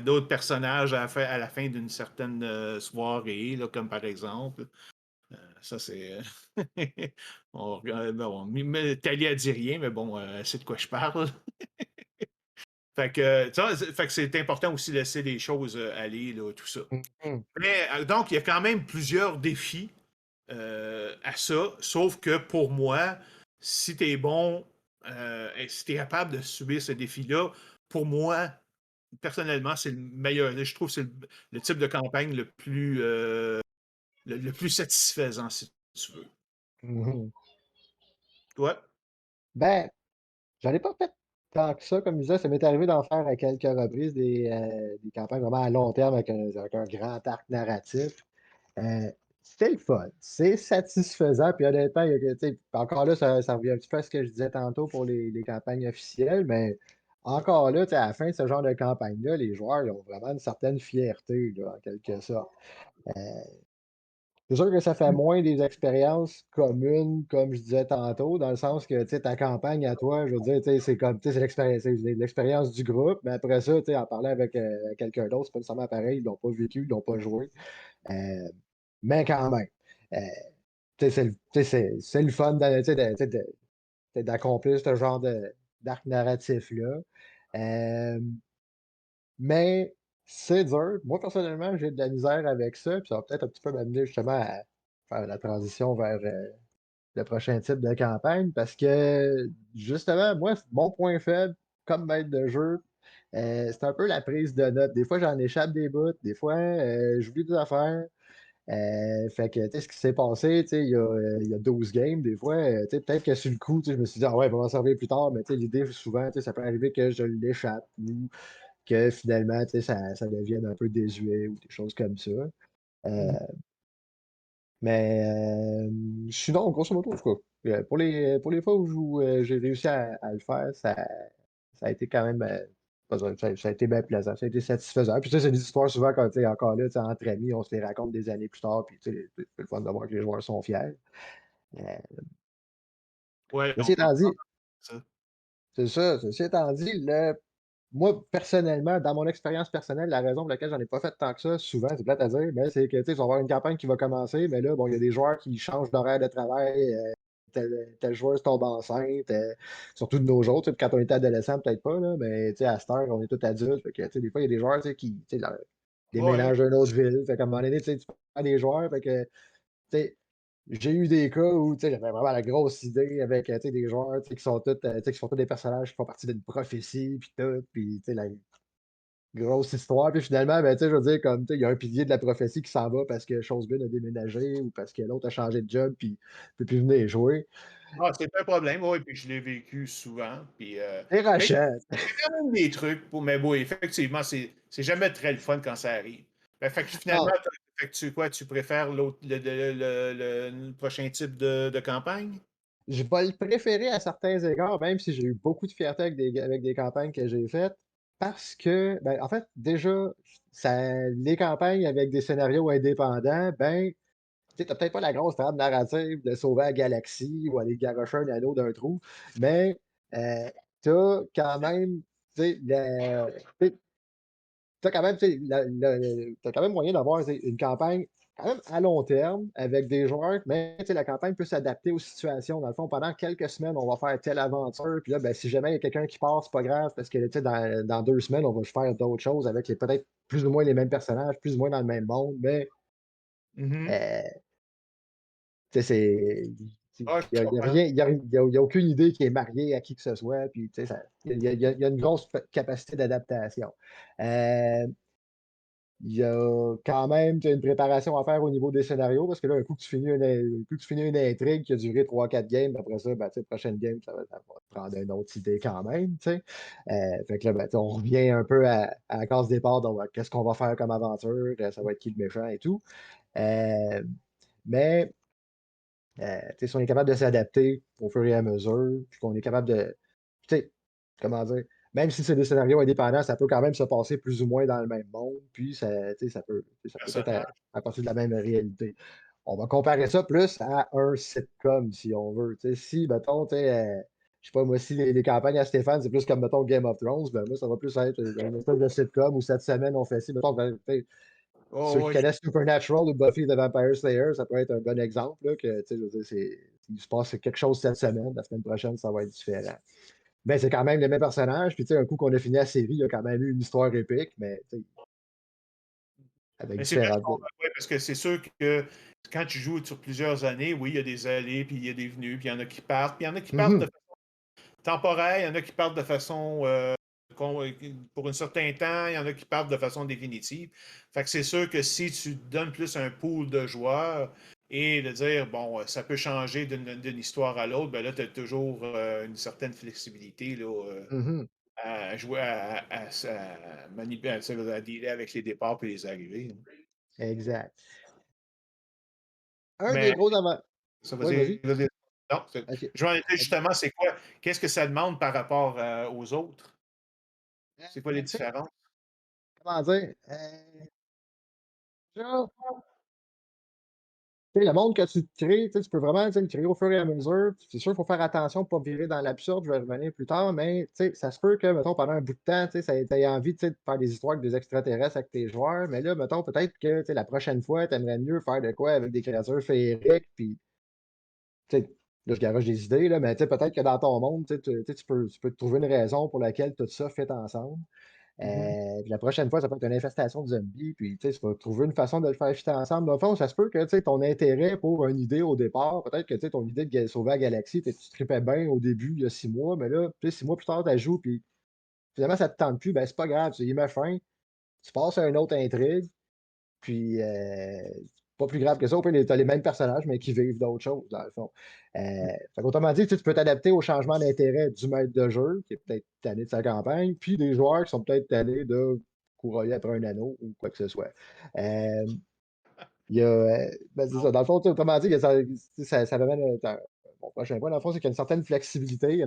d'autres personnages à la fin d'une certaine soirée, là, comme par exemple. Ça, c'est. Bon, Talia dit rien, mais bon, elle sait de quoi je parle. Fait que, fait que c'est important aussi de laisser les choses aller, là, tout ça. Mhm. Mais donc, il y a quand même plusieurs défis à ça, sauf que pour moi, si tu es bon, et si tu es capable de subir ce défi-là, pour moi, personnellement, c'est le meilleur. Je trouve que c'est le type de campagne le plus satisfaisant, si tu veux. Mhm. Toi? Ben, j'en ai pas fait tant que ça, comme je disais, ça m'est arrivé d'en faire à quelques reprises des campagnes vraiment à long terme avec un grand arc narratif. C'était le fun, c'est satisfaisant, puis honnêtement, il y a que, tu sais, encore là, ça revient un petit peu à ce que je disais tantôt pour les campagnes officielles, mais encore là, tu sais, à la fin de ce genre de campagne-là, les joueurs, ils ont vraiment une certaine fierté, là, en quelque sorte. Euh, c'est sûr que ça fait moins des expériences communes, comme je disais tantôt, dans le sens que, tu sais, ta campagne à toi, je veux dire, tu sais, c'est comme, tu sais, c'est l'expérience du groupe, mais après ça, tu sais, en parler avec quelqu'un d'autre, c'est pas nécessairement pareil, ils l'ont pas vécu, ils l'ont pas joué. Euh, mais quand même, euh, tu sais, c'est le fun d'accomplir ce genre d'arc narratif-là. Euh, mais c'est dur. Moi, personnellement, j'ai de la misère avec ça, puis ça va peut-être un petit peu m'amener justement à faire la transition vers le prochain type de campagne, parce que justement, moi, mon point faible comme maître de jeu, c'est un peu la prise de notes. Des fois, j'en échappe des bouts, des fois, j'oublie des affaires. Fait que, tu sais, ce qui s'est passé, tu sais, il y a 12 games, des fois, tu sais, peut-être que sur le coup, tu sais, je me suis dit, ah ouais, on va m'en servir plus tard, mais tu sais, l'idée, souvent, tu sais, ça peut arriver que je l'échappe ou que finalement, tu sais, ça devienne un peu désuet ou des choses comme ça. Euh, Mhm. mais sinon, grosso modo, en tout cas, pour les fois où j'ai réussi à le faire, ça a été quand même. Ça a été bien plaisant, ça a été satisfaisant. Puis, tu sais, c'est des histoires souvent, quand, tu sais, encore là, tu sais, entre amis, on se les raconte des années plus tard, puis, tu sais, c'est le fun de voir que les joueurs sont fiers. Euh, Ouais, on Ceci étant comprend dit, ça. c'est ça, ceci étant dit, moi, personnellement, dans mon expérience personnelle, la raison pour laquelle j'en ai pas fait tant que ça, souvent, c'est plate à dire, mais c'est que, tu sais, tu vas avoir une campagne qui va commencer, mais là, bon, il y a des joueurs qui changent d'horaire de travail, tel joueur tombe enceinte, surtout de nos jours, tu sais, quand on était adolescent, peut-être pas, là, mais, tu sais, à cette heure, on est tous adultes, fait que, tu sais, des fois, il y a des joueurs, tu sais, qui, tu sais, Ouais. déménagent d'une autre ville, fait qu'à un moment donné, tu sais, tu perds des joueurs, fait que, tu sais, j'ai eu des cas où, tu sais, j'avais vraiment la grosse idée avec, tu sais, des joueurs, tu sais, qui sont tous, tu sais, qui sont tous des personnages qui font partie d'une prophétie puis tout, puis, tu sais, la grosse histoire, puis finalement, ben, tu sais, je veux dire, comme, tu sais, il y a un pilier de la prophétie qui s'en va parce que Chose-Good a déménagé ou parce que l'autre a changé de job puis peut plus venir jouer. Ah, c'est un problème, oui, puis je l'ai vécu souvent. Puis, Et mais il y rachète. a quand même des trucs pour mais bon, effectivement, c'est jamais très le fun quand ça arrive. Ben, fait que finalement, Non, fait que tu quoi, tu préfères l'autre le prochain type de campagne? je vais le préférer à certains égards, même si j'ai eu beaucoup de fierté avec des campagnes que j'ai faites, parce que, ben, en fait, déjà, les campagnes avec des scénarios indépendants, ben, tu sais, t'as peut-être pas la grosse trame narrative de sauver la galaxie ou aller garocher un anneau d'un trou, mais tu quand même, tu sais, tu quand même, tu sais, tu quand même moyen d'avoir, tu sais, une campagne quand même à long terme avec des joueurs, mais tu sais, la campagne peut s'adapter aux situations. Dans le fond, pendant quelques semaines, on va faire telle aventure, puis là, ben, si jamais il y a quelqu'un qui part, c'est pas grave, parce que tu sais, dans 2 semaines, on va faire d'autres choses avec peut-être plus ou moins les mêmes personnages, plus ou moins dans le même monde, mais Mhm. euh, tu sais, il Ah, y je a, y a comprends. rien, y a aucune idée qui est mariée à qui que ce soit, puis tu sais, y a une grosse capacité d'adaptation. Euh, Il y a quand même, tu as une préparation à faire au niveau des scénarios parce que là, un coup que tu finis une intrigue qui a duré 3 4 games, puis après ça, ben, tu sais, prochaine game, ça va te prendre une autre idée quand même, tu sais. Fait que là, ben, tu sais, on revient un peu à la case départ, donc qu'est-ce qu'on va faire comme aventure, ça va être qui le méchant et tout. Euh, mais tu sais, si on est capable de s'adapter au fur et à mesure, puis qu'on est capable de, tu sais, comment dire, même si c'est des scénarios indépendants, ça peut quand même se passer plus ou moins dans le même monde, puis ça, tu sais, ça peut être Personnage. à partir de la même réalité. On va comparer ça plus à un sitcom, si on veut. Tu sais, si, mettons, tu sais, je sais pas, moi, si les campagnes à Stéphane, c'est plus comme, mettons, Game of Thrones, ben moi, ça va plus être une espèce de sitcom où cette semaine, on fait ci. Mettons, ben, tu sais, ceux Oh, qui oui. connaissent Supernatural ou Buffy the Vampire Slayer, ça peut être un bon exemple, là, que, tu sais, je veux dire, il se passe quelque chose cette semaine, la semaine prochaine, ça va être différent. Mais c'est quand même les mêmes personnages, puis tu sais, un coup qu'on a fini la série, il y a quand même eu une histoire épique, mais tu sais, avec Mais c'est vrai, je différentes. comprends, ouais, parce que c'est sûr que quand tu joues sur plusieurs années, oui, il y a des allées, puis il y a des venues, puis il y en a qui partent, puis il y en a qui partent de Mhm, façon temporaire, il y en a qui partent de façon pour un certain temps, il y en a qui partent de façon définitive. Fait que c'est sûr que si tu donnes plus un pool de joueurs et de dire, bon, ça peut changer d'une histoire à l'autre, ben là, tu as toujours une certaine flexibilité là, mhm, à jouer, à manipuler, à dealer avec les départs et les arrivées, hein. exact. Un des Mais gros avantages. ça veut Oui, dire, vas-y. non, OK. je vais en dire OK. justement, c'est quoi, qu'est-ce que ça demande par rapport aux autres? C'est quoi les Tu sais, différences? comment dire? Déjà, tu sais, le monde que tu te crées, tu sais, tu peux vraiment, tu sais, le créer au fur et à mesure. C'est sûr qu'il faut faire attention pour pas virer dans l'absurde, je vais revenir plus tard, mais tu sais, ça se peut que, mettons, pendant un bout de temps, tu sais, tu aies envie, tu sais, de faire des histoires avec des extraterrestres avec tes joueurs, mais là, mettons, peut-être que, tu sais, la prochaine fois, tu aimerais mieux faire de quoi avec des créatures féeriques, puis, tu sais, là, je garoche des idées, là, mais tu sais, peut-être que dans ton monde, tu sais, tu peux te trouver une raison pour laquelle tout ça fait ensemble. Mhm. Puis la prochaine fois, ça peut être une infestation de zombies, puis tu sais, tu vas trouver une façon de le faire fitter ensemble. Dans le fond, ça se peut que tu sais, ton intérêt pour une idée au départ, peut-être que tu sais, ton idée de sauver la galaxie, tu tripais bien au début, il y a 6 mois, mais là, tu sais, 6 mois plus tard, tu joues, puis finalement, ça te tente plus, ben c'est pas grave, tu y mets fin, tu passes à une autre intrigue, puis pas plus grave que ça, au pire, tu as les mêmes personnages, mais qui vivent d'autres choses, dans le fond. Fait qu'autrement dit, tu peux t'adapter au changement d'intérêt du maître de jeu, qui est peut-être tanné de sa campagne, puis des joueurs qui sont peut-être tannés de courir après un anneau ou quoi que ce soit. Euh, il y a, ben, c'est ça. Dans le fond, autrement dit, ça amène mon prochain point, dans le fond, c'est qu'il y a une certaine flexibilité, il y a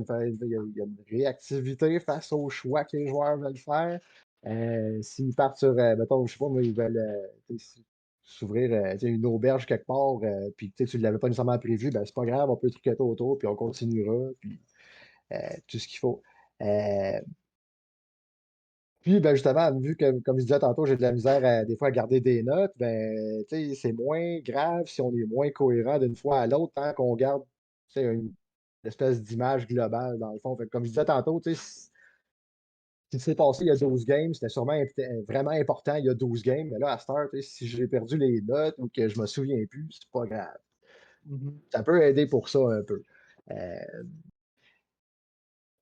une réactivité face aux choix que les joueurs veulent faire. S'ils partent sur, mettons, je sais pas, moi, ils veulent s'ouvrir tu sais, une auberge quelque part, puis tu ne l'avais pas nécessairement prévu, ben c'est pas grave, on peut tricoter autour, puis on continuera, puis tout ce qu'il faut. Euh, Puis, ben, justement, vu que, comme je disais tantôt, j'ai de la misère des fois à garder des notes, ben, tu sais, c'est moins grave si on est moins cohérent d'une fois à l'autre, tant qu'on garde, tu sais, une espèce d'image globale, dans le fond. Fait que comme je disais tantôt, tu sais, si c'est passé il y a 12 games, c'était sûrement vraiment important il y a 12 games, mais là, à cette heure, tu sais, si j'ai perdu les notes ou que je me souviens plus, c'est pas grave. Mhm. Ça peut aider pour ça un peu. Euh,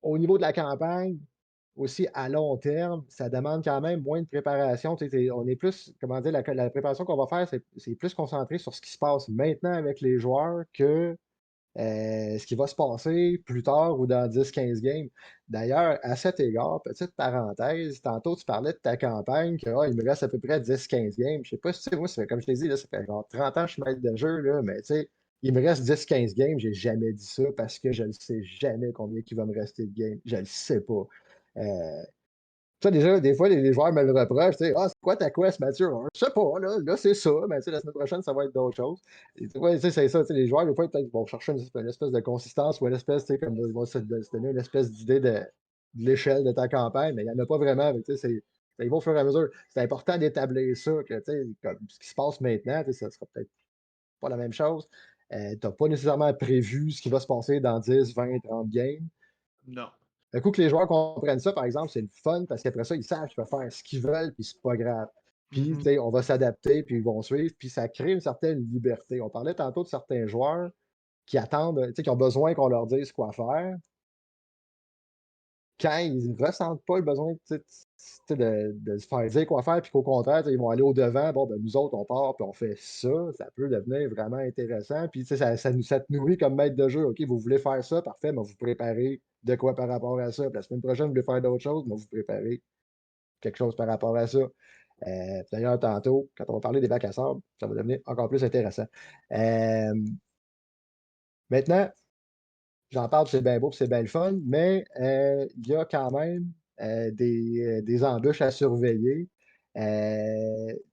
Au niveau de la campagne, aussi à long terme, ça demande quand même moins de préparation. Tu sais, on est plus, comment dire, la préparation qu'on va faire, c'est plus concentré sur ce qui se passe maintenant avec les joueurs que ce qui va se passer plus tard ou dans 10-15 games. D'ailleurs, à cet égard, petite parenthèse, tantôt tu parlais de ta campagne, que il me reste à peu près 10-15 games. Je sais pas si tu sais, moi, comme je t'ai dit, là, ça fait genre 30 ans que je suis maître de jeu, là, mais tu sais, il me reste 10-15 games. J'ai jamais dit ça parce que je ne sais jamais combien il va me rester de games. Je ne le sais pas. Euh, Ça, déjà, des fois, les joueurs me le reprochent. Tu sais, ah, c'est quoi ta quest, Mathieu? Ah, je sais pas, là c'est ça. Mais tu sais, la semaine prochaine, ça va être d'autres choses. Et, ouais, tu sais, c'est ça. Tu sais, les joueurs, des fois, peut-être, vont chercher une espèce de consistance ou une espèce, tu sais, comme ils vont se donner une espèce d'idée de l'échelle de ta campagne, mais il n'y en a pas vraiment. Tu sais, ils vont au fur et à mesure. C'est important d'établir ça, que, tu sais, comme ce qui se passe maintenant, tu sais, ça sera peut-être pas la même chose. Tu n'as pas nécessairement prévu ce qui va se passer dans 10, 20, 30 games. Non. Un coup que les joueurs comprennent ça, par exemple, c'est le fun parce qu'après ça, ils savent qu'ils peuvent faire ce qu'ils veulent, puis c'est pas grave. Puis, tu Mhm. sais, on va s'adapter, puis ils vont suivre, puis ça crée une certaine liberté. On parlait tantôt de certains joueurs qui attendent, tu sais, qui ont besoin qu'on leur dise quoi faire, quand ils ne ressentent pas le besoin de se faire dire quoi faire, puis qu'au contraire, ils vont aller au-devant, bon, ben, nous autres, on part, puis on fait ça, ça peut devenir vraiment intéressant. Puis ça te nourrit comme maître de jeu. OK, vous voulez faire ça, parfait, mais vous préparez de quoi par rapport à ça. Puis la semaine prochaine, vous voulez faire d'autres choses, mais vous préparez quelque chose par rapport à ça. D'ailleurs, tantôt, quand on va parler des bacs à sable, ça va devenir encore plus intéressant. Euh, Maintenant, j'en parle, c'est bien beau, c'est bien le fun, mais il y a quand même des embûches à surveiller.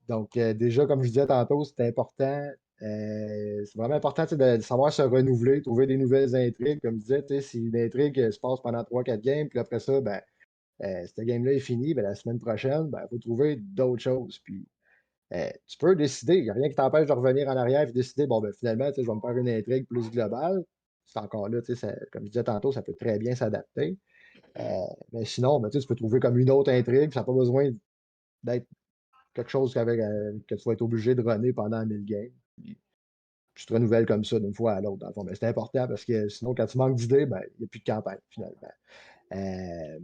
Donc, déjà, comme je disais tantôt, c'est important. C'est vraiment important tu sais, de savoir se renouveler, trouver des nouvelles intrigues. Comme je disais, tu sais, si une intrigue se passe pendant 3-4 games, puis après ça, ben, cette game-là est finie, ben, la semaine prochaine, il faut trouver d'autres choses. Puis, tu peux décider, il n'y a rien qui t'empêche de revenir en arrière et décider, bon, ben, finalement, tu sais, je vais me faire une intrigue plus globale. C'est encore là, tu sais, comme je disais tantôt, ça peut très bien s'adapter. Euh, mais sinon, ben, tu sais, tu peux trouver comme une autre intrigue, ça n'a pas besoin d'être quelque chose que tu vas être obligé de runner pendant 1000 games. Puis, tu te renouvelles comme ça d'une fois à l'autre, dans le fond. Mais c'est important parce que sinon, quand tu manques d'idées, ben, il n'y a plus de campagne, finalement. Euh,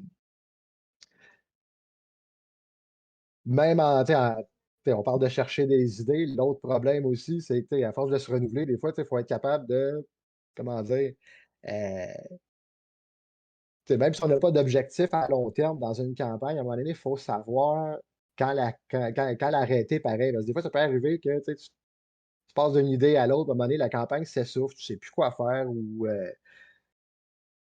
Même tu sais, on parle de chercher des idées. L'autre problème aussi, c'est que tu sais, à force de se renouveler, des fois, il faut être capable de, comment dire, euh, tu sais, même si on n'a pas d'objectif à long terme dans une campagne, à un moment donné, il faut savoir quand l'arrêter pareil. Parce que des fois, ça peut arriver que tu passes d'une idée à l'autre, à un moment donné, la campagne s'essouffle, tu ne sais plus quoi faire ou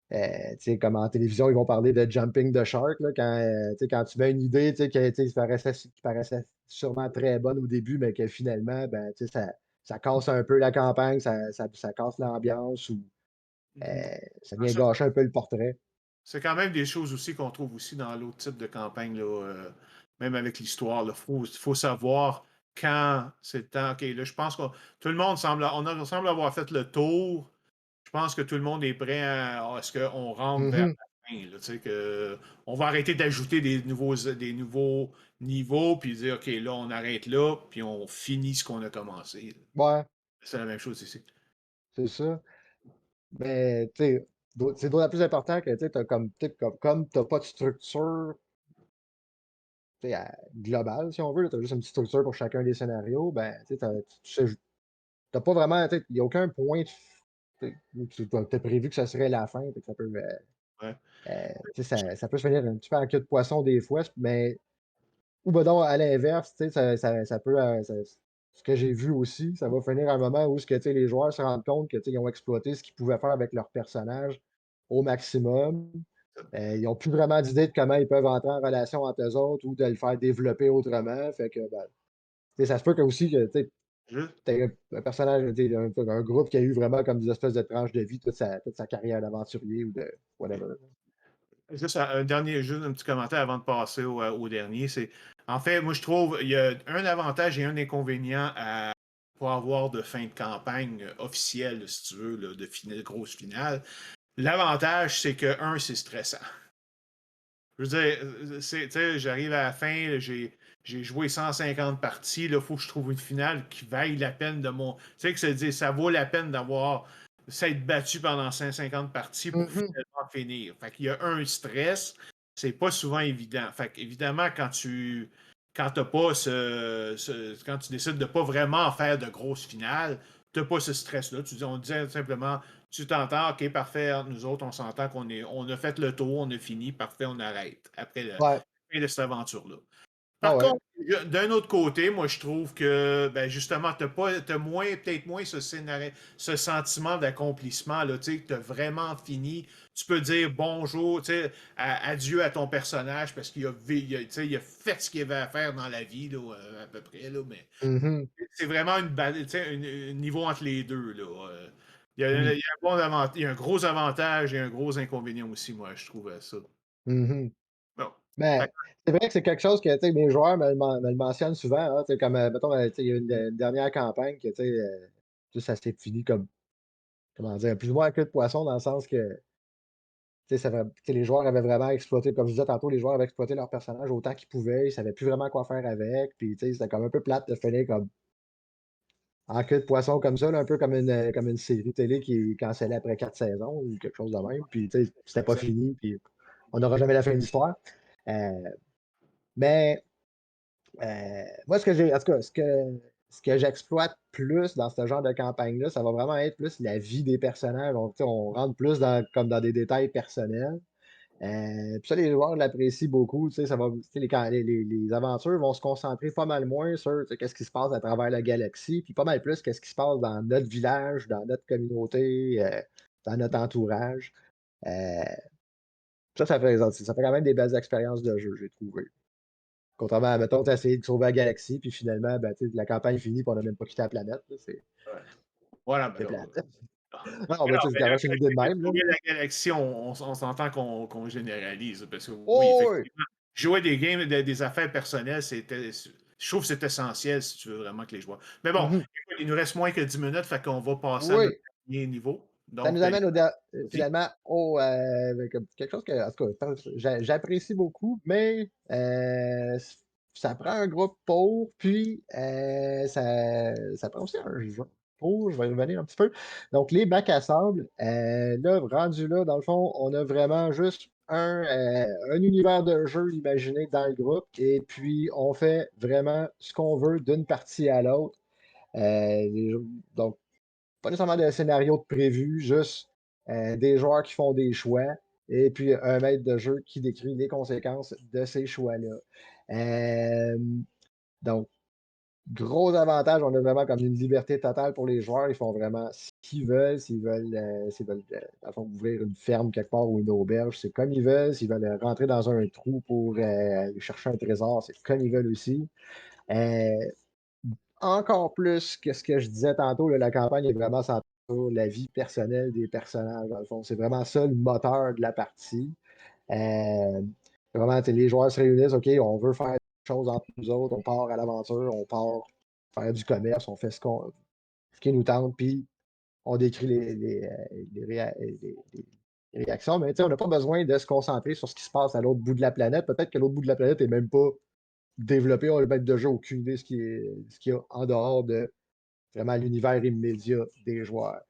tu sais, comme en télévision, ils vont parler de jumping the shark, là, tu sais, quand tu mets une idée, tu sais, qui paraissait sûrement très bonne au début, mais que finalement, ben, tu sais, ça casse un peu la campagne, ça casse l'ambiance ou Mhm. ça Ah, vient gâcher un peu le portrait. c'est quand même des choses aussi qu'on trouve aussi dans l'autre type de campagne, là, même avec l'histoire. Il faut savoir quand c'est le temps. OK, là, je pense que tout le monde semble avoir fait le tour. Je pense que tout le monde est prêt à ce qu'on rentre vers Mhm. la fin. Là, tu sais, on va arrêter d'ajouter des nouveaux niveaux, puis dire, OK, là, on arrête là, puis on finit ce qu'on a commencé. Ouais, C'est la même chose ici. c'est ça. Mais tu sais, c'est d'autant plus important que tu sais, comme t'as pas de structure tu sais, globale, si on veut, tu as juste une petite structure pour chacun des scénarios, ben, tu sais, tu sais t'as pas vraiment, tu sais, il n'y a aucun point où tu as prévu que ça serait la fin, fait que ça peut, Ouais. tu sais, ça peut se finir un petit peu en queue de poisson des fois, mais, ou ben donc, à l'inverse, tu sais, ça peut, ce que j'ai vu aussi, ça va finir à un moment où ce que, tu sais, les joueurs se rendent compte que, tu sais, ils ont exploité ce qu'ils pouvaient faire avec leur personnage au maximum. Ils n'ont plus vraiment d'idée de comment ils peuvent entrer en relation entre eux autres ou de le faire développer autrement. Fait que, ben, tu sais, ça se peut que aussi que, tu sais, Juste, t'as un personnage, tu sais, un groupe qui a eu vraiment comme des espèces de tranches de vie toute sa carrière d'aventurier ou de whatever. juste un petit commentaire avant de passer au dernier. En fait, moi, je trouve il y a un avantage et un inconvénient pour avoir de fin de campagne officielle, si tu veux, là, de grosse finale. L'avantage, c'est que, c'est stressant. Je veux dire, tu sais, j'arrive à la fin, j'ai joué 150 parties, il faut que je trouve une finale qui vaille la peine de mon. Tu sais, que ça vaut la peine d'avoir s'être battu pendant 150 parties pour Mhm. finalement finir. Fait qu'il y a un stress, c'est pas souvent évident. Fait qu'évidemment, quand t'as pas quand tu décides de pas vraiment faire de grosses finales, t'as pas ce stress-là. On disait simplement, tu t'entends, ok, parfait, entre nous autres, on s'entend on a fait le tour, on a fini, parfait, on arrête après Ouais. fin de cette aventure-là. Ah Par ouais. contre, d'un autre côté, moi, je trouve que, ben, justement, t'as peut-être moins ce sentiment d'accomplissement, là, tu sais, que t'as vraiment fini. Tu peux dire bonjour, tu sais, adieu à ton personnage parce tu sais, il a fait ce qu'il avait à faire dans la vie, là, à peu près, là, mais Mhm. c'est vraiment tu sais, un niveau entre les deux, là. Il y Oui. a il y a un gros avantage et un gros inconvénient aussi, moi, je trouve, à ça. Mhm. Bon. Fait Ben, c'est vrai que c'est quelque chose que, tu sais, mes joueurs me le mentionnent souvent, hein, tu sais, comme, mettons, tu sais, il y a une dernière campagne que, tu sais, ça s'est fini comme, comment dire, plus ou moins à queue de poisson dans le sens que, tu sais, tu sais, les joueurs avaient vraiment exploité, comme je disais tantôt, les joueurs avaient exploité leur personnage autant qu'ils pouvaient, ils savaient plus vraiment quoi faire avec, puis, tu sais, c'était comme un peu plate de finir comme en queue de poisson comme ça, là, un peu comme une série télé qui est cancellée après 4 saisons ou quelque chose de même, puis, tu sais, c'était pas exact. fini, puis on n'aura jamais la fin de l'histoire. Euh, mais moi, ce que j'ai, en tout cas, ce que j'exploite plus dans ce genre de campagne-là, ça va vraiment être plus la vie des personnages. Tu sais, on rentre plus comme dans des détails personnels. Puis ça, les joueurs l'apprécient beaucoup. Tu sais, ça va, tu sais, les aventures vont se concentrer pas mal moins sur tu sais, qu'est-ce qui se passe à travers la galaxie, puis pas mal plus qu'est-ce qui se passe dans notre village, dans notre communauté, dans notre entourage. Euh, ça fait quand même des belles expériences de jeu, j'ai trouvé. Contrairement à, mettons, tu as essayé de sauver la galaxie, puis finalement, ben, tu sais, la campagne finit, puis on n'a même pas quitté la planète. Là, Ouais. Voilà, ben c'est là. plate. Ah. Non, Mais ben, non, tu sais, je mais le garoche une fait idée de que même. Là. sauver la galaxie, on s'entend qu'on généralise. Parce que oui, Oh, oui! effectivement, jouer des games, des affaires personnelles, je trouve que c'est essentiel si tu veux vraiment que les joueurs. Mais bon, Mhm. écoute, il nous reste moins que 10 minutes, fait qu'on va passer à notre Oui! dernier niveau. Ça nous Donc, amène vas-y. finalement comme quelque chose que, en tout cas, j'apprécie beaucoup, mais ça prend un groupe pour, puis ça prend aussi un jeu pour, je vais y revenir un petit peu. Donc, les bacs à sable, là, rendu là, dans le fond, on a vraiment juste un univers de jeu imaginé dans le groupe, et puis on fait vraiment ce qu'on veut d'une partie à l'autre. Donc, pas nécessairement de scénario de prévu, juste des joueurs qui font des choix et puis un maître de jeu qui décrit les conséquences de ces choix-là. Euh, donc, gros avantage, on a vraiment comme une liberté totale pour les joueurs. Ils font vraiment ce qu'ils veulent. S'ils veulent dans le fond, ouvrir une ferme quelque part ou une auberge, c'est comme ils veulent. S'ils veulent rentrer dans un trou pour aller chercher un trésor, c'est comme ils veulent aussi. Euh, Encore plus que ce que je disais tantôt, là, la campagne est vraiment centrée sur la vie personnelle des personnages, dans le fond. C'est vraiment ça le moteur de la partie. Euh, Vraiment, les joueurs se réunissent, OK, on veut faire des choses entre nous autres, on part à l'aventure, on part faire du commerce, on fait ce qui nous tente, puis on décrit les réactions. Mais on n'a pas besoin de se concentrer sur ce qui se passe à l'autre bout de la planète. Peut-être que l'autre bout de la planète n'est même pas développé, on le maître de jeu aucune idée ce qu'il y a en dehors de vraiment l'univers immédiat des joueurs.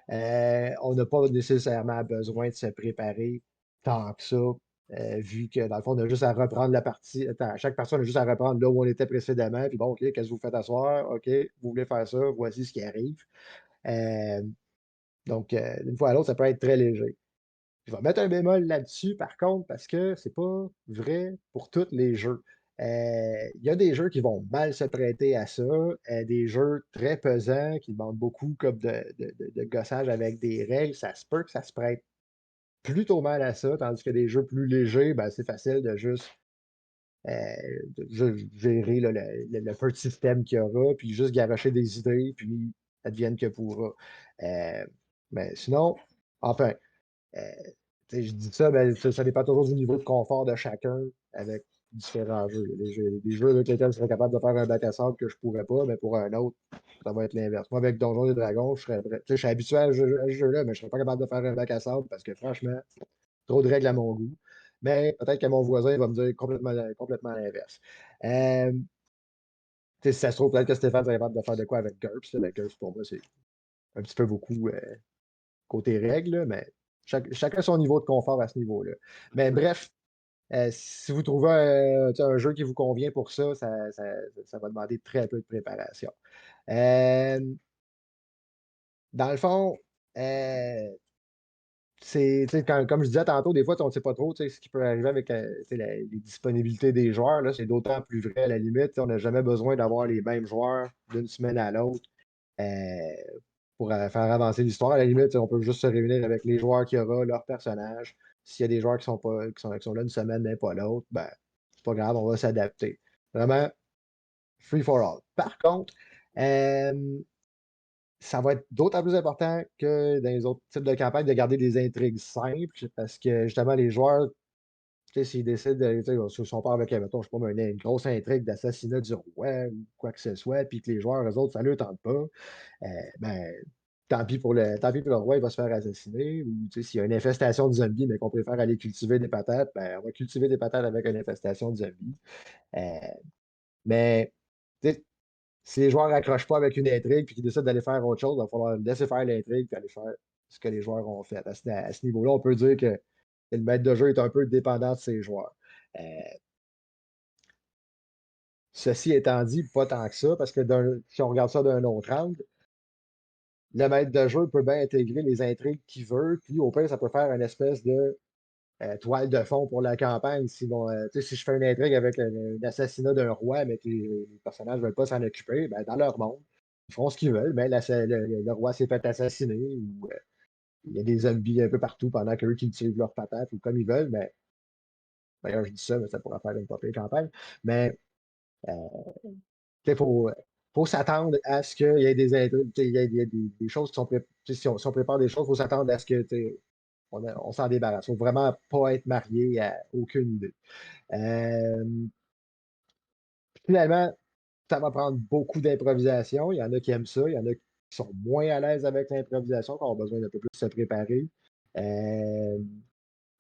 On n'a pas nécessairement besoin de se préparer tant que ça, vu que dans le fond, on a juste à reprendre la partie. Attends, chaque personne a juste à reprendre là où on était précédemment. Puis bon, OK, qu'est-ce que vous faites à soir? OK, vous voulez faire ça, voici ce qui arrive. Euh, donc, d'une fois à l'autre, ça peut être très léger. Je vais mettre un bémol là-dessus, par contre, parce que c'est pas vrai pour tous les jeux. Il y a des jeux qui vont mal se prêter à ça, des jeux très pesants qui demandent beaucoup comme de gossage avec des règles. Ça se peut que ça se prête plutôt mal à ça, tandis que des jeux plus légers, ben, c'est facile de juste gérer là, le peu de système qu'il y aura, puis juste garocher des idées, puis advienne que pourra. Euh, mais sinon, enfin. Euh, je dis ça, mais ça dépend toujours du niveau de confort de chacun avec différents jeux. Il y a des jeux avec lesquels je serais capable de faire un bac à sable que je pourrais pas, mais pour un autre, ça va être l'inverse. Moi, avec Donjons et Dragons, je serais prêt. Tu sais, je suis habitué à ce jeu-là, mais je serais pas capable de faire un bac à sable parce que franchement, trop de règles à mon goût. Mais peut-être que mon voisin va me dire complètement l'inverse. Hem, Tu sais, si ça se trouve, peut-être que Stéphane serait capable de faire de quoi avec GURPS, là, mais GURPS pour moi, c'est un petit peu beaucoup, côté règles, là, mais chacun son niveau de confort à ce niveau-là. Mais bref, si vous trouvez tu sais, un jeu qui vous convient pour ça, ça va demander très peu de préparation. Hem, Dans le fond, heu c'est, tu sais, comme je disais tantôt, des fois, on ne sait pas trop, tu sais, ce qui peut arriver avec, tu sais, les disponibilités des joueurs, là, c'est d'autant plus vrai à la limite. On n'a jamais besoin d'avoir les mêmes joueurs d'une semaine à l'autre, heu, pour, faire avancer l'histoire. À la limite, on peut juste se réunir avec les joueurs qu'il y aura, leurs personnages. S'il y a des joueurs qui sont là une semaine, mais pas l'autre, ben, c'est pas grave, on va s'adapter. Vraiment free for all. Par contre, hem ça va être d'autant plus important que dans les autres types de campagnes de garder des intrigues simples parce que justement les joueurs, tu sais, s'ils décident de, tu sais, si on part avec, mettons, je sais pas moi, une grosse intrigue d'assassinat du roi ou quoi que ce soit, puis que les joueurs, eux autres, ça leur tente pas, ben, tant pis pour le roi, il va se faire assassiner. Ou tu sais, s'il y a une infestation de zombies, mais qu'on préfère aller cultiver des patates, ben, on va cultiver des patates avec une infestation de zombies. Euh, mais tu sais, si les joueurs accrochent pas avec une intrigue puis qu'ils décident d'aller faire autre chose, il va falloir laisser faire l'intrigue puis aller faire ce que les joueurs ont fait. À ce niveau-là, on peut dire que le maître de jeu est un peu dépendant de ses joueurs. Euh, Ceci étant dit, pas tant que ça, parce que si on regarde ça d'un autre angle, le maître de jeu peut bien intégrer les intrigues qu'il veut, puis au pire, ça peut faire une espèce de toile de fond pour la campagne. Tu sais, si je fais une intrigue avec l'assassinat d'un roi, mais que les personnages ne veulent pas s'en occuper, ben, dans leur monde, ils font ce qu'ils veulent, mais le roi s'est fait assassiner ou il y a des zombies un peu partout pendant qu'eux qui tirent leurs patates ou comme ils veulent. Mais d'ailleurs, je dis ça, mais ça pourrait faire une pas pire campagne. Mais euh, il faut s'attendre à ce qu'il y ait des intrigues, il y a des choses qui sont préparées. Si on prépare des choses, il faut s'attendre à ce que on s'en débarrasse. Il ne faut vraiment pas être marié à aucune idée. Euh, Finalement, ça va prendre beaucoup d'improvisation. Il y en a qui aiment ça, il y en a qui sont moins à l'aise avec l'improvisation, qui ont besoin d'un peu plus se préparer. Euh,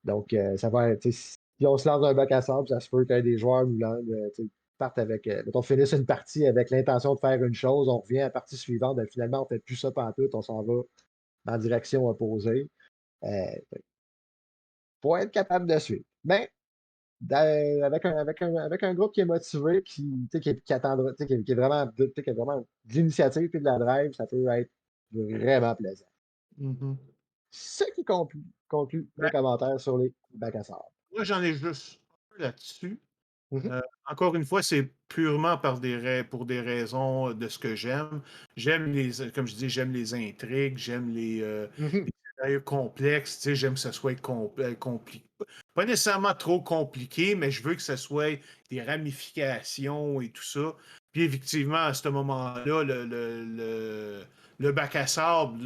donc, ça va être, tu sais, si on se lance dans un bac à sable, ça se peut qu'il y ait des joueurs nous tu sais, partent avec, mettons, finissent une partie avec l'intention de faire une chose, on revient à la partie suivante, ben, finalement, on ne fait plus ça pantoute, on s'en va en direction opposée. Il faut être capable de suivre. Mais avec un groupe qui est motivé, tu sais, qui attendra, tu sais, qui est vraiment, tu sais, qui a vraiment de l'initiative et de la drive, ça peut être vraiment plaisant. Mhm. Ce qui conclut mes Ben, commentaires sur les bacs à sable. moi, j'en ai juste un là-dessus. Mhm, Encore une fois, c'est purement pour des raisons de ce que j'aime. Comme je dis, j'aime les intrigues, j'aime mhm, les scénarios complexes, tu sais, j'aime que ça soit compliqué. Pas nécessairement trop compliqué, mais je veux que ça soit des ramifications et tout ça. Puis effectivement, à ce moment-là, le bac à sable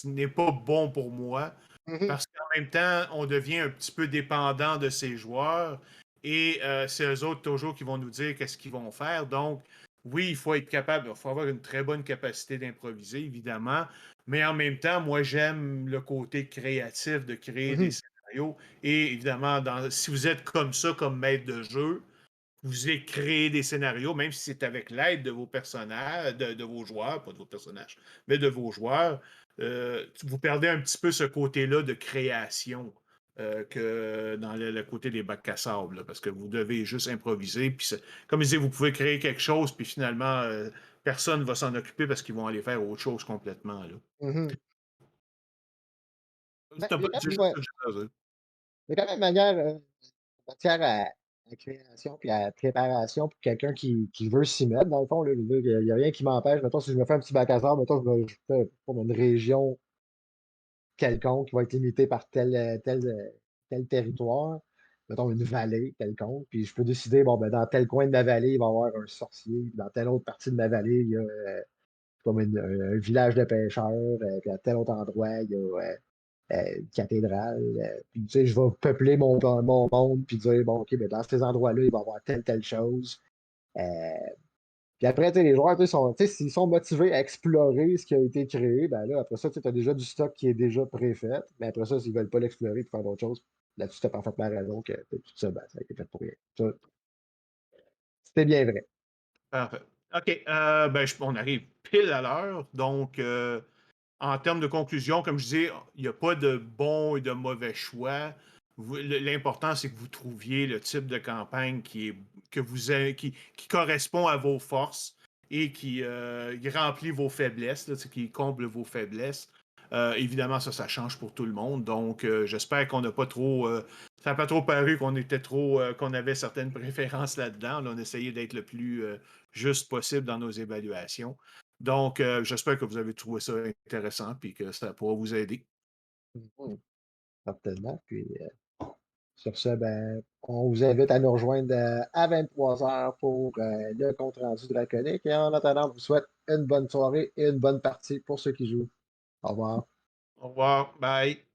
n'est pas bon pour moi. mhm, Parce qu'en même temps, on devient un petit peu dépendant de ces joueurs et c'est eux autres toujours qui vont nous dire qu'est-ce qu'ils vont faire. Donc, oui, il faut être capable, il faut avoir une très bonne capacité d'improviser, évidemment, mais en même temps, moi, j'aime le côté créatif de créer des mhm, scénarios. Et évidemment, si vous êtes comme ça, comme maître de jeu, vous avez créé des scénarios, même si c'est avec l'aide de vos personnages, de vos joueurs, pas de vos personnages, mais de vos joueurs, vous perdez un petit peu ce côté-là de création que dans le côté des bacs à sable, là, parce que vous devez juste improviser. Puis comme je disais, vous pouvez créer quelque chose, puis finalement, personne ne va s'en occuper parce qu'ils vont aller faire autre chose complètement. Là. mhm. Ben, C'est un peu c'est juste ouais, ça que j'ai à dire. il y a quand même une manière, matière à création puis à préparation pour quelqu'un qui veut s'y mettre. Dans le fond, là, je veux dire, il n'y a rien qui m'empêche. Mettons, si je me fais un petit bac à sable, mettons, je fais pour une région quelconque qui va être limitée par tel territoire. Mettons une vallée quelconque. Puis je peux décider, bon, ben, dans tel coin de ma vallée, il va y avoir un sorcier. Puis dans telle autre partie de ma vallée, il y a comme un village de pêcheurs. Puis à tel autre endroit, il y a une cathédrale. Puis, tu sais, je vais peupler mon monde, puis dire, bon, OK, ben, dans ces endroits-là, il va y avoir telle chose. Euh, Puis après, tu sais, les joueurs, tu sais, s'ils sont motivés à explorer ce qui a été créé, ben là, après ça, tu as déjà du stock qui est déjà préfait. Mais après ça, s'ils ne veulent pas l'explorer pour faire d'autres choses, là-dessus, tu as parfaitement raison que tout ça, ben, ça a été fait pour rien. Ça, c'était bien vrai. Parfait. OK, ben, on arrive pile à l'heure. Donc, en termes de conclusion, comme je dis, il n'y a pas de bon et de mauvais choix. L'important, c'est que vous trouviez le type de campagne qui correspond à vos forces et qui remplit vos faiblesses, là, qui comble vos faiblesses. Évidemment, ça change pour tout le monde. Donc, j'espère qu'on n'a pas trop. Ça n'a pas trop paru qu'on était trop. Qu'on avait certaines préférences là-dedans. Là, on essayait d'être le plus juste possible dans nos évaluations. Donc, j'espère que vous avez trouvé ça intéressant et que ça pourra vous aider. Mhm. Certainement. Puis, sur ce, ben, on vous invite à nous rejoindre à 23 heures pour le compte rendu draconique. Et en attendant, on vous souhaite une bonne soirée et une bonne partie pour ceux qui jouent. Au revoir. Au revoir. Bye.